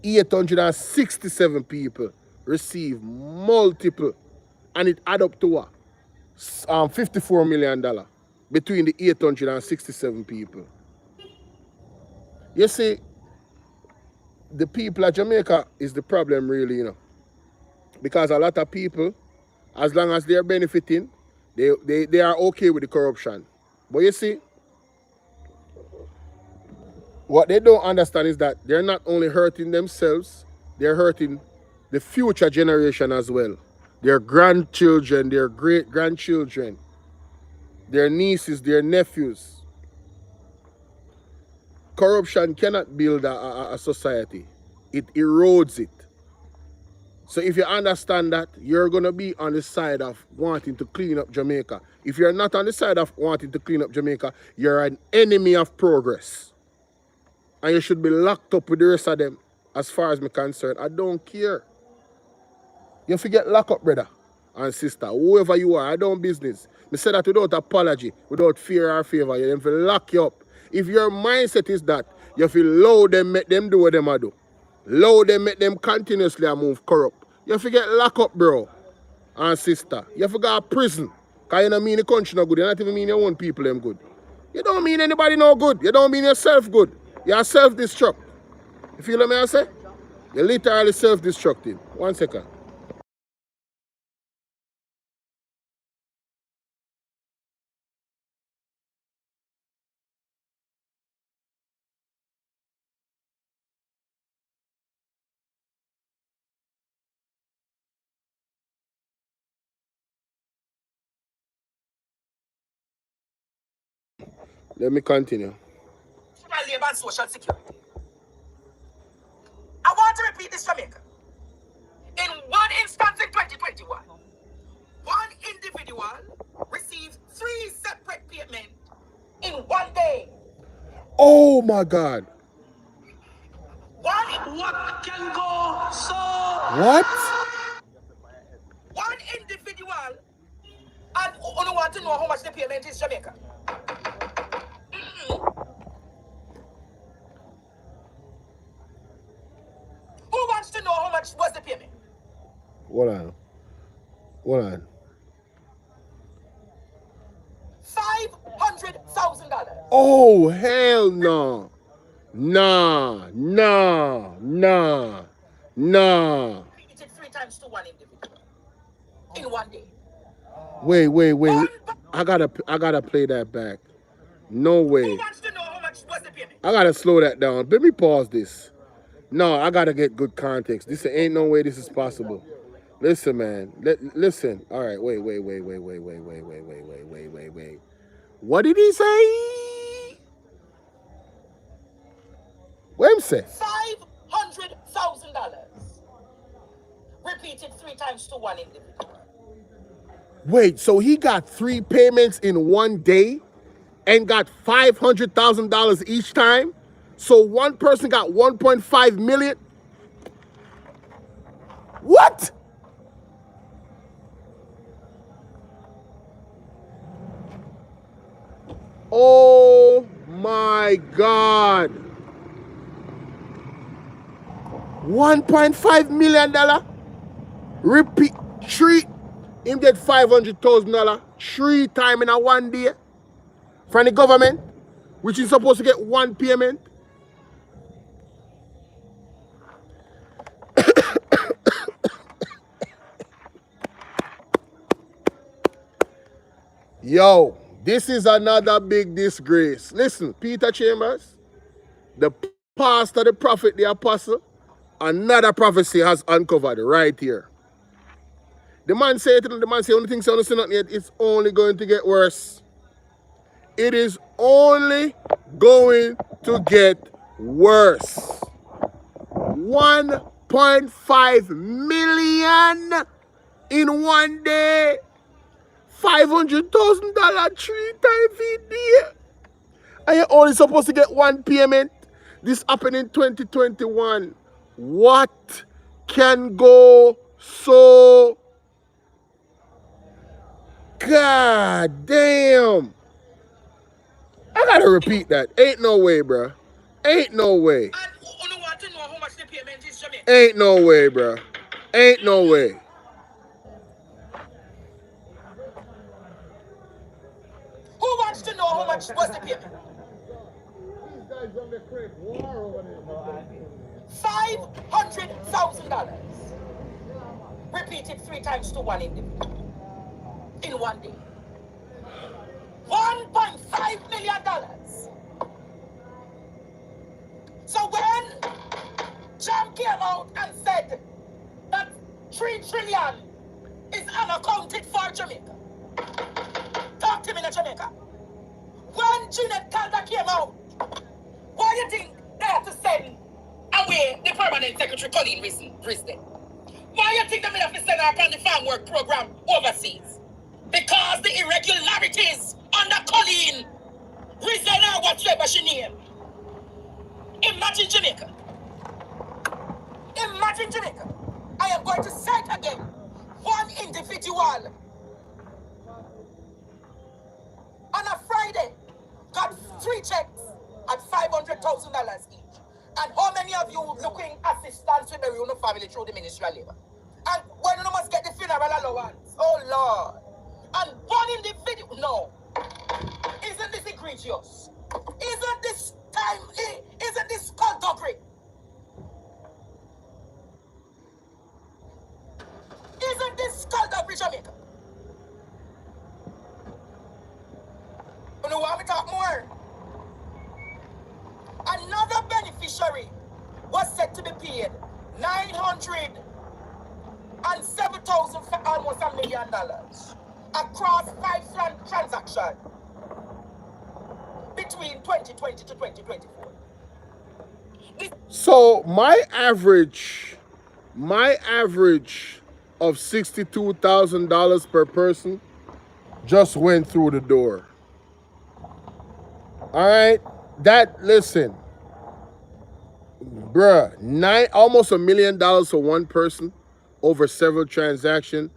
S1: 867 people receive multiple, and it add up to what? $54 million between the 867 people. You see, the people of Jamaica is the problem really, you know. Because a lot of people As long as they're benefiting, they are okay with the corruption. But you see, what they don't understand is that they're not only hurting themselves, they're hurting the future generation as well. Their grandchildren, their great-grandchildren, their nieces, their nephews. Corruption cannot build a society. It erodes it. So if you understand that, you're going to be on the side of wanting to clean up Jamaica. If you're not on the side of wanting to clean up Jamaica, you're an enemy of progress. And you should be locked up with the rest of them, as far as I'm concerned. I don't care. You forget lock up, brother and sister, whoever you are, I don't business. I say that without apology, without fear or favor. You have to lock you up. If your mindset is that, you have to allow them, make them do what them do. Allow them, make them continuously move corrupt. You have to get lock up, bro and sister. You have to go to prison. Because you don't mean the country no good. You don't even mean your own people them good. You don't mean anybody no good. You don't mean yourself good. You are self-destruct. You feel what I say? You're literally self-destructing. 1 second. Let me continue.
S4: Labor and Social Security. I want to repeat this, Jamaica. In one instance in 2021, one individual received 3 separate payments in 1 day.
S1: Oh my God.
S4: What can go so?
S1: What?
S4: One individual, and only want to know how much the payment is, Jamaica. Who wants to know how much was the payment?
S1: Hold on.
S4: $500,000.
S1: Oh, hell no. Nah.
S4: Repeated 3 times to one individual in 1 day.
S1: Wait. I gotta play that back. No way.
S4: Who wants to know how much was the payment?
S1: I gotta slow that down. Let me pause this. No, I gotta get good context. This ain't no way this is possible. Listen, man. Listen. All right. Wait. What did he say? What him say?
S4: $500,000. Repeated 3 times to one individual.
S1: Wait, so he got 3 payments in 1 day and got $500,000 each time? So one person got 1.5 million? What? Oh my God. $1.5 million? Repeat 3. Him get $500,000 3 times in a 1 day from the government, which is supposed to get 1 payment. Yo, this is another big disgrace. Listen, Peter Chambers, the pastor, the prophet, the apostle, another prophecy has uncovered right here. The man said, only thing so nothing yet, it's only going to get worse. It is only going to get worse. 1.5 million in 1 day. $500,000 3 times a day. And you're only supposed to get 1 payment. This happened in 2021. What can go so? God damn. I gotta repeat that. Ain't no way, bro. Ain't no way.
S4: And you want to know how much the payment is, Jamaica?
S1: Ain't no way, bro. Ain't no way.
S4: Who wants to know how much was the payment? $500,000. Repeated 3 times to one individual. in one day. $1.5 million. So when Jam came out and said that 3 trillion is unaccounted for Jamaica, talk to me in Jamaica. When Jeanette Calder came out, why do you think they had to send away the permanent secretary, Colleen Risden? Why do you think they have to send her on the farm work program overseas? Because the irregularities under Colleen Risden or whatever she named. Imagine Jamaica. Imagine Jamaica. I am going to say it again. One individual on a Friday got 3 checks at $500,000 each. And how many of you looking assistance with the Bruno family through the Ministry of Labor? And when you must get the funeral allowance? Oh Lord. And one individual, no. Isn't this egregious? Isn't this time, isn't this skullduggery? Isn't this skullduggery, Jamaica? You know what we talk more? Another beneficiary was said to be paid $907,000 for almost $1 million across 5 transactions between 2020 to 2024.
S1: So my average of $62,000 per person just went through the door. All right, listen, bruh, almost $1 million for one person over several transactions.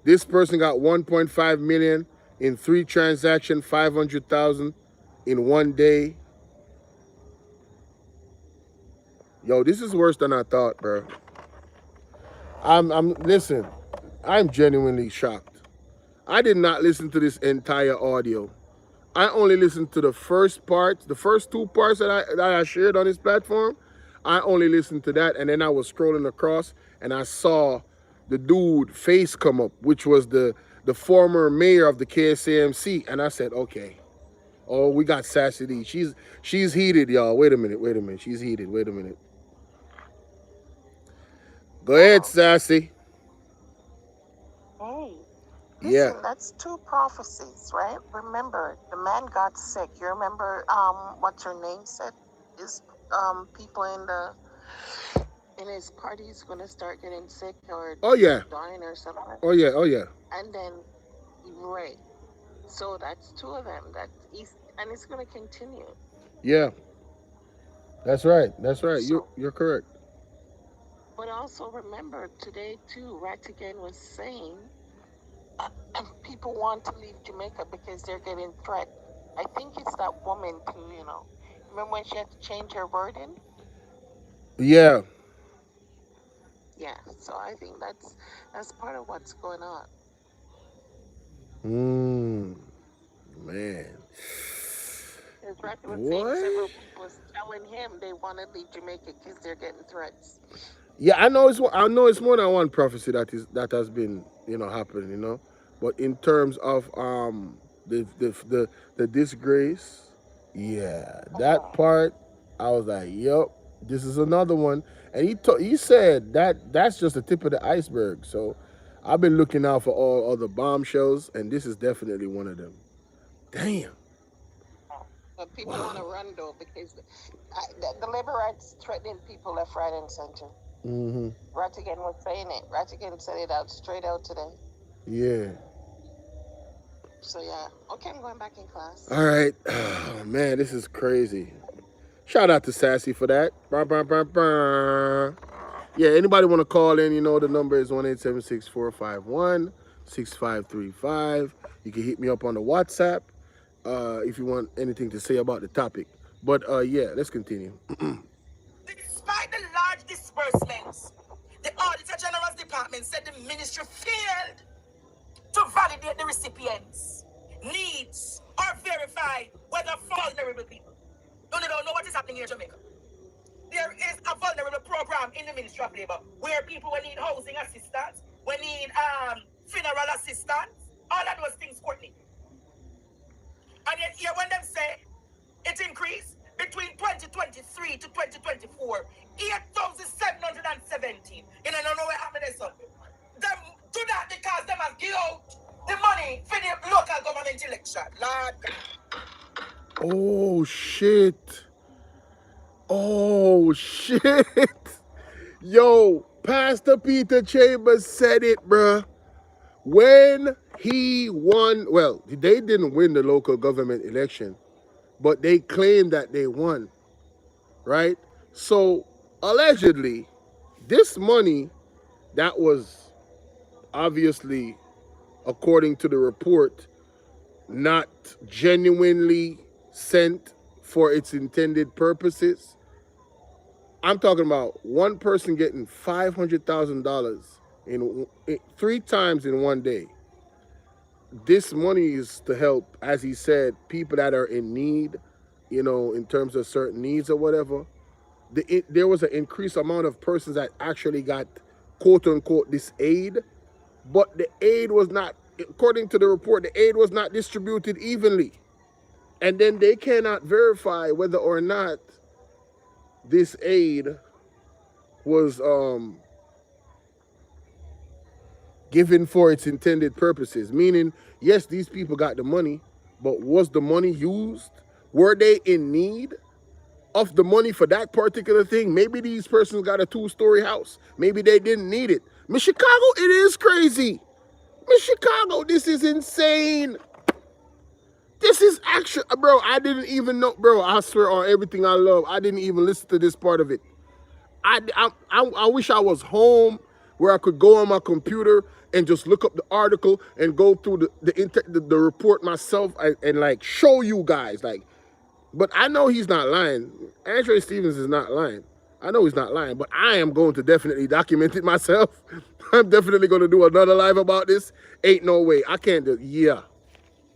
S1: This person got 1.5 million in 3 transactions, 500,000 in one day. Yo, this is worse than I thought, bro. Listen, I'm genuinely shocked. I did not listen to this entire audio. I only listened to the first part, the first 2 parts that I shared on this platform. I only listened to that, and then I was scrolling across, and I saw the dude face come up, which was the former mayor of the KSAMC, and I said, okay, oh, we got Sassy D. She's heated, y'all. Wait a minute. She's heated. Wait a minute. Go ahead, Sassy.
S5: Hey.
S1: Yeah.
S5: Listen, that's 2 prophecies, right? Remember, the man got sick. You remember what her name said? Is people in his party is gonna start getting sick or dying or something.
S1: Oh yeah.
S5: And then right. So that's 2 of them. And it's gonna continue.
S1: Yeah. That's right. So, you're correct.
S5: But also remember today too, Ratigan was saying people want to leave Jamaica because they're getting threatened. I think it's that woman too, you know. Remember when she had to change her wording?
S1: Yeah.
S5: Yeah, so I think that's part of what's going on.
S1: Man.
S5: What? Several people was telling him they want to leave Jamaica because they're getting threats.
S1: Yeah, I know it's more than one prophecy that has been happening, but in terms of the disgrace, yeah, that part I was like, yep, this is another one, and he said that's just the tip of the iceberg. So I've been looking out for all other bombshells, and this is definitely one of them. Damn.
S5: But people want to run though because the labor rights threatening people left, right, and center. Ratigan was saying it. Ratigan said it straight out today.
S1: Yeah.
S5: So yeah. Okay, I'm going back in class.
S1: All right. Oh, man, this is crazy. Shout out to Sassy for that. Yeah, anybody want to call in, the number is 1-876-451-6535. You can hit me up on the WhatsApp if you want anything to say about the topic. But yeah, let's continue.
S4: Despite the large disbursements, the Auditor General's Department said the ministry failed to validate the recipients' needs or verify whether vulnerable people. You don't know what is happening here in Jamaica. There is a vulnerable program in the Ministry of Labor where people will need housing assistance, will need funeral assistance, All of those things, Courtney. And yet here when them say it increased between 2023 to 2024, 8,717. You know what happened there, son? Them do that because them have give out the money for the local government election. Lord.
S1: Oh shit. Oh shit. Yo, Pastor Peter Chambers said it, bruh. When he won, well, they didn't win the local government election, but they claimed that they won, right? So allegedly, this money that was obviously, according to the report, not genuinely sent for its intended purposes. I'm talking about one person getting $500,000 in 3 times in one day. This money is to help, as he said, people that are in need, in terms of certain needs or whatever. There was an increased amount of persons that actually got, quote unquote, this aid, but the aid was not, according to the report, the aid was not distributed evenly. And then they cannot verify whether or not this aid was given for its intended purposes. Meaning, yes, these people got the money, but was the money used? Were they in need of the money for that particular thing? Maybe these persons got a 2-story house. Maybe they didn't need it. Miss Chicago, it is crazy. Miss Chicago, this is insane. This is actually, bro, I didn't even know, bro, I swear on everything I love, I didn't even listen to this part of it. I wish I was home where I could go on my computer and just look up the article and go through the report myself and like show you guys. Like, but I know he's not lying. Andre Stevens is not lying. I know he's not lying, but I am going to definitely document it myself. I'm definitely going to do another live about this. Ain't no way. I can't do it. Yeah.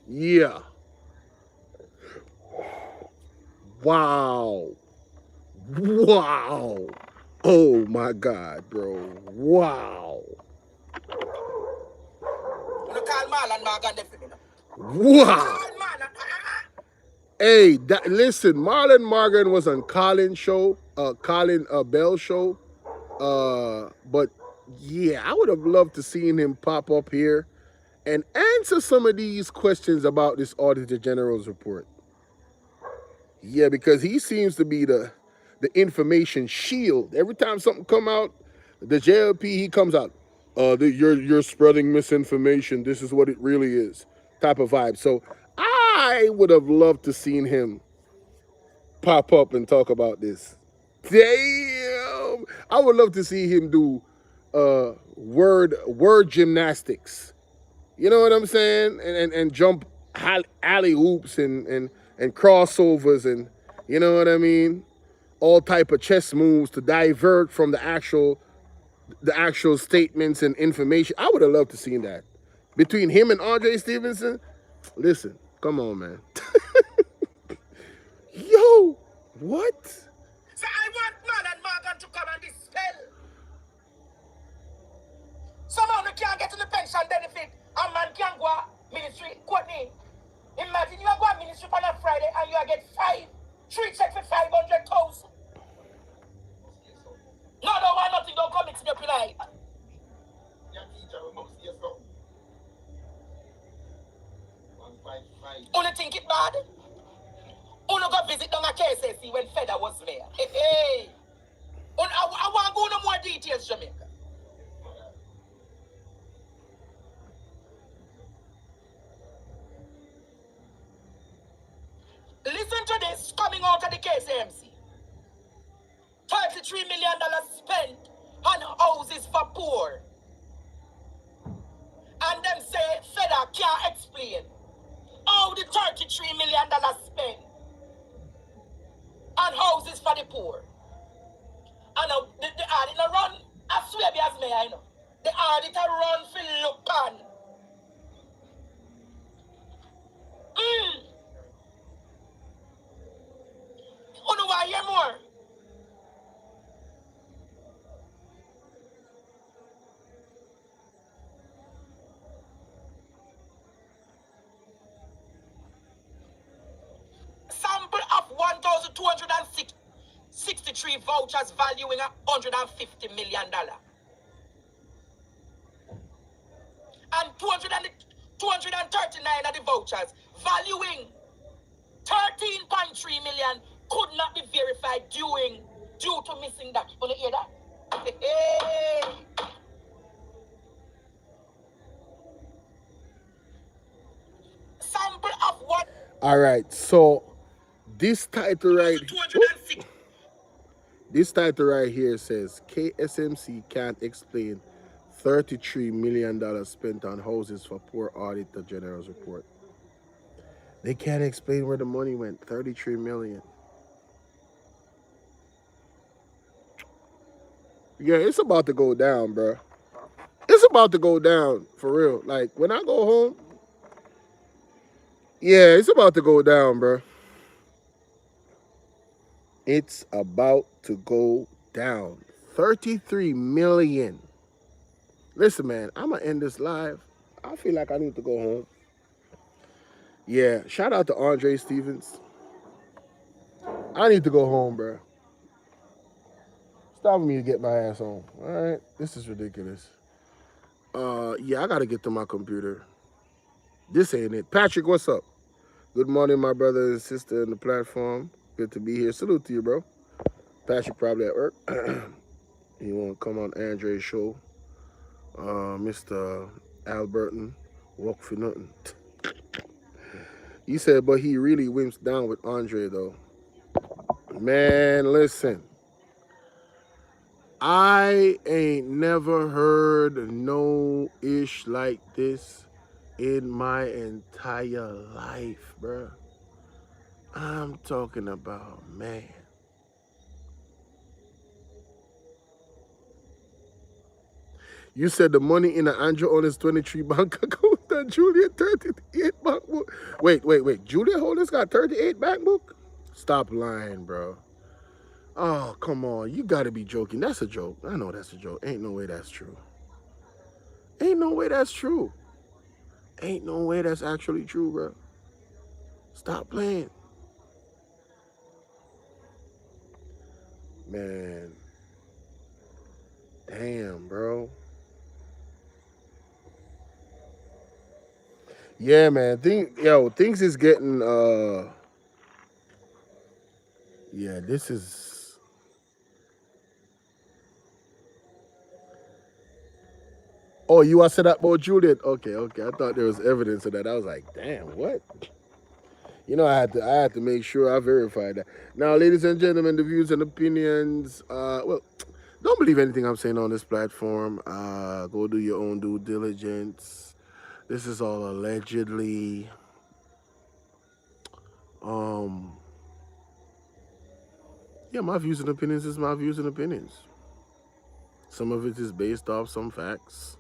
S1: Yeah. Wow. Wow. Oh my God, bro. Wow. Wow. Hey, listen, Marlon Morgan was on Colin show, Colin Bell show. But yeah, I would have loved to seen him pop up here and answer some of these questions about this Auditor General's report. Yeah, because he seems to be the information shield. Every time something come out, the JLP, he comes out. You're spreading misinformation. This is what it really is, type of vibe. So I would have loved to seen him pop up and talk about this. Damn, I would love to see him do word gymnastics. You know what I'm saying? And jump alley hoops and crossovers and you know what I mean? All type of chess moves to divert from the actual statements and information. I would have loved to see that. Between him and R.J. Stevenson, listen, come on, man. Yo, what?
S4: So I want man and Morgan to come and dispel. Someone who can't get to the pension benefit, a man can go ministry, Courtney. Imagine you are going ministry on a Friday and you get 3 checks for 500,000. No, don't want nothing, don't come mix me up tonight. Only think it bad. Only go visit down a KSAC when Feda was there. Hey. I want to go into more details, Jamaica. Listen to this coming out of the KCMC. $33 million spent on houses for poor. And them say Feda can't explain how the $33 million spent on houses for the poor. And the audit run, I swear be as me, I know. The auditor run for look on. You know why hear more? 263 vouchers valuing $150 million. And 239 of the vouchers valuing 13.3 million could not be verified due to missing that. You hear that? Sample of what?
S1: All right, so this title right, this title right here says KSMC can't explain $33 million spent on houses for poor Auditor General's report. They can't explain where the money went. 33 million. Yeah, it's about to go down, bro. It's about to go down for real. Like when I go home, yeah, it's about to go down, bro. It's about to go down. 33 million. Listen, man, I'm gonna end this live. I feel like I need to go home. Yeah, shout out to Andre Stevens. I need to go home, bro. Stop me to get my ass home. All right, this is ridiculous. Yeah, I gotta get to my computer. This ain't it. Patrick, what's up? Good morning, my brother and sister in the platform. Good to be here. Salute to you, bro. Patrick probably at work. You want to come on Andre's show? Mr. Alberton, walk for nothing. He said, but he really wimps down with Andre, though. Man, listen. I ain't never heard no ish like this in my entire life, bruh. I'm talking about, man. You said the money in the Andrew Holness 23 bank account and Julia 38 bank book. Wait. Julia Holness got 38 bank book? Stop lying, bro. Oh, come on. You gotta be joking. That's a joke. I know that's a joke. Ain't no way that's true. Ain't no way that's true. Ain't no way that's actually true, bro. Stop playing. Man. Damn, bro. Yeah, man. Things is getting yeah, this is Oh, you want to say that about Juliet? Okay. I thought there was evidence of that. I was like, damn, what? You know, I had to make sure I verified that. Now, ladies and gentlemen, the views and opinions, well, don't believe anything I'm saying on this platform. Go do your own due diligence. This is all allegedly. Yeah, my views and opinions is my views and opinions. Some of it is based off some facts.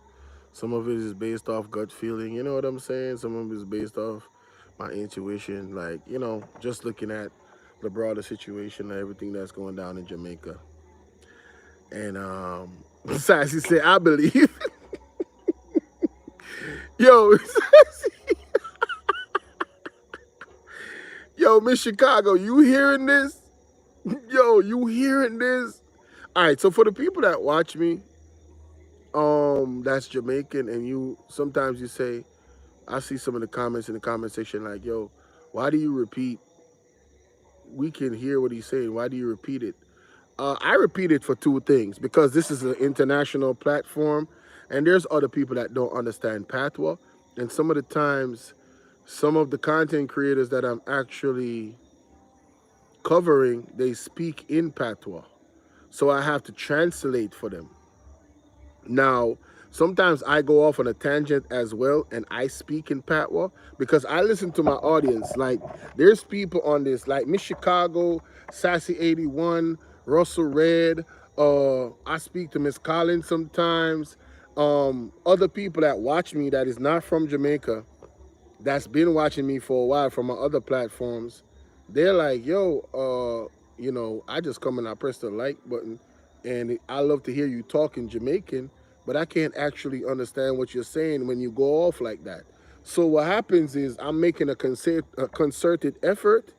S1: Some of it is based off gut feeling. You know what I'm saying? Some of it is based off my intuition. Like, just looking at the broader situation and everything that's going down in Jamaica. And Sassy said, I believe. Yo, yo, Miss Chicago, you hearing this? Yo, you hearing this? All right, so for the people that watch me, that's Jamaican, and sometimes you say, I see some of the comments in the comment section like, yo, why do you repeat? We can hear what he's saying. Why do you repeat it? I repeat it for two things, because this is an international platform, and there's other people that don't understand patois, and some of the times, some of the content creators that I'm actually covering, they speak in patois, so I have to translate for them. Now, sometimes I go off on a tangent as well, and I speak in patois because I listen to my audience. Like, there's people on this, like Miss Chicago, Sassy 81, Russell Red. I speak to Miss Collins sometimes. Other people that watch me that is not from Jamaica, that's been watching me for a while from my other platforms, they're like, yo, I just come and I press the like button, and I love to hear you talk in Jamaican, but I can't actually understand what you're saying when you go off like that. So what happens is I'm making a concerted effort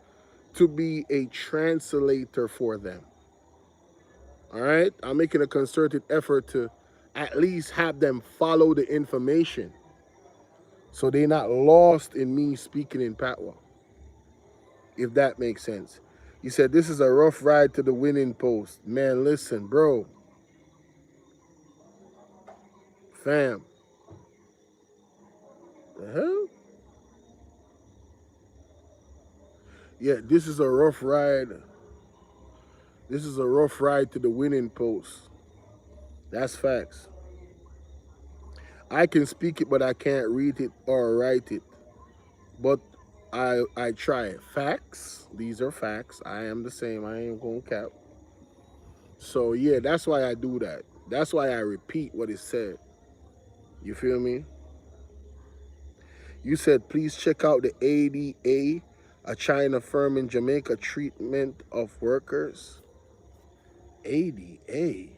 S1: to be a translator for them. All right? I'm making a concerted effort to at least have them follow the information so they're not lost in me speaking in Patois, if that makes sense. He said, this is a rough ride to the winning post. Man, listen, bro. Fam. The hell? Yeah, this is a rough ride. This is a rough ride to the winning post. That's facts. I can speak it, but I can't read it or write it. But I try it. Facts. These are facts. I am the same. I ain't gonna cap. So yeah, that's why I do that. That's why I repeat what is said. You feel me? You said please check out the ADA, a China firm in Jamaica treatment of workers. ADA.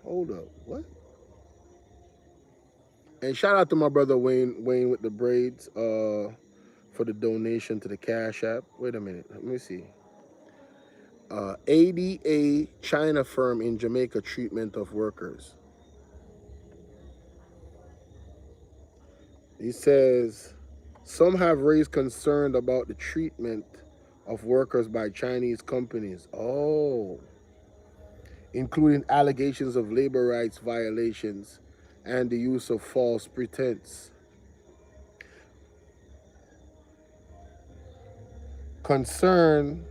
S1: Hold up. What? And shout out to my brother Wayne with the braids for the donation to the Cash App. Wait a minute. Let me see. ADA China firm in Jamaica treatment of workers. He says some have raised concern about the treatment of workers by Chinese companies. Oh, including allegations of labor rights violations and the use of false pretense. Concerns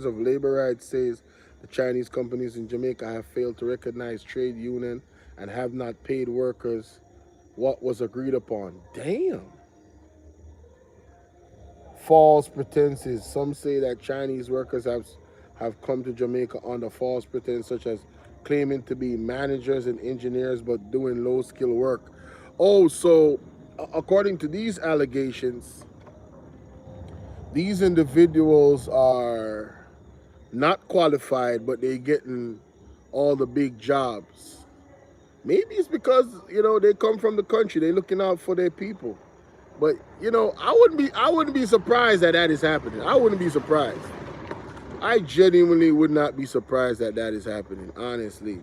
S1: of labor rights says the Chinese companies in Jamaica have failed to recognize trade union and have not paid workers what was agreed upon. Damn. False pretenses. Some say that Chinese workers have come to Jamaica under false pretense, such as claiming to be managers and engineers but doing low skill work. Oh, so according to these allegations, these individuals are not qualified, but they're getting all the big jobs. Maybe it's because, they come from the country, they're looking out for their people. But, I wouldn't be surprised that is happening. I wouldn't be surprised. I genuinely would not be surprised that is happening, honestly.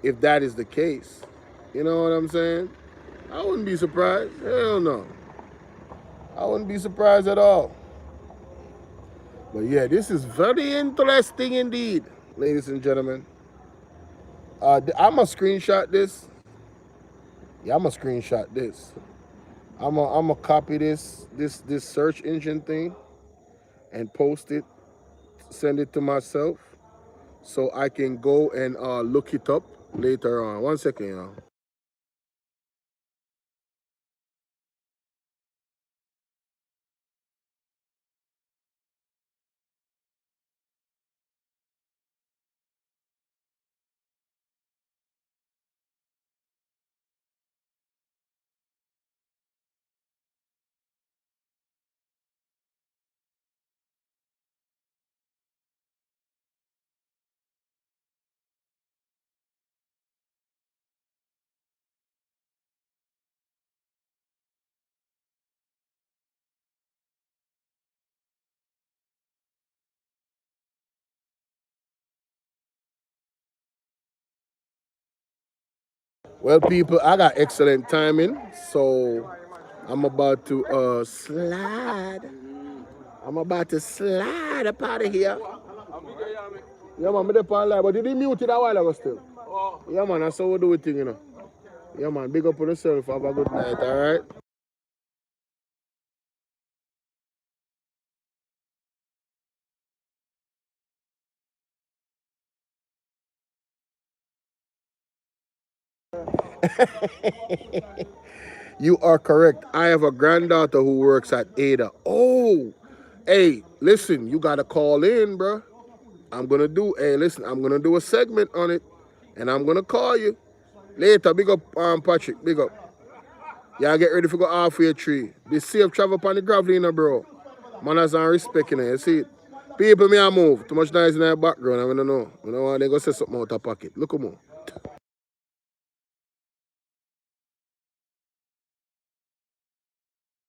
S1: If that is the case. You know what I'm saying? I wouldn't be surprised. Hell no. I wouldn't be surprised at all. But yeah, this is very interesting indeed, ladies and gentlemen. I'm going to screenshot this. Yeah, I'm going to screenshot this. I'm gonna copy this search engine thing and post it, send it to myself so I can go and look it up later on. 1 second, y'all. Well, people, I got excellent timing, so I'm about to slide. I'm about to slide up out of here. Yeah, man, I'm on live, but did he mute it a while ago still? Yeah, man, that's how we do it, Yeah, man, big up on yourself. Have a good night, all right? You are correct. I have a granddaughter who works at Ada. Oh, hey, listen, you got to call in, bro. I'm going to do a segment on it, and I'm going to call you later. Big up, Patrick, big up. Y'all get ready for go off for your tree. Be safe, travel upon the gravel, bro. Manners and respect, you see it? People, me I move. Too much noise in their background, I don't know. You know what? They go say something out of pocket. Look at me.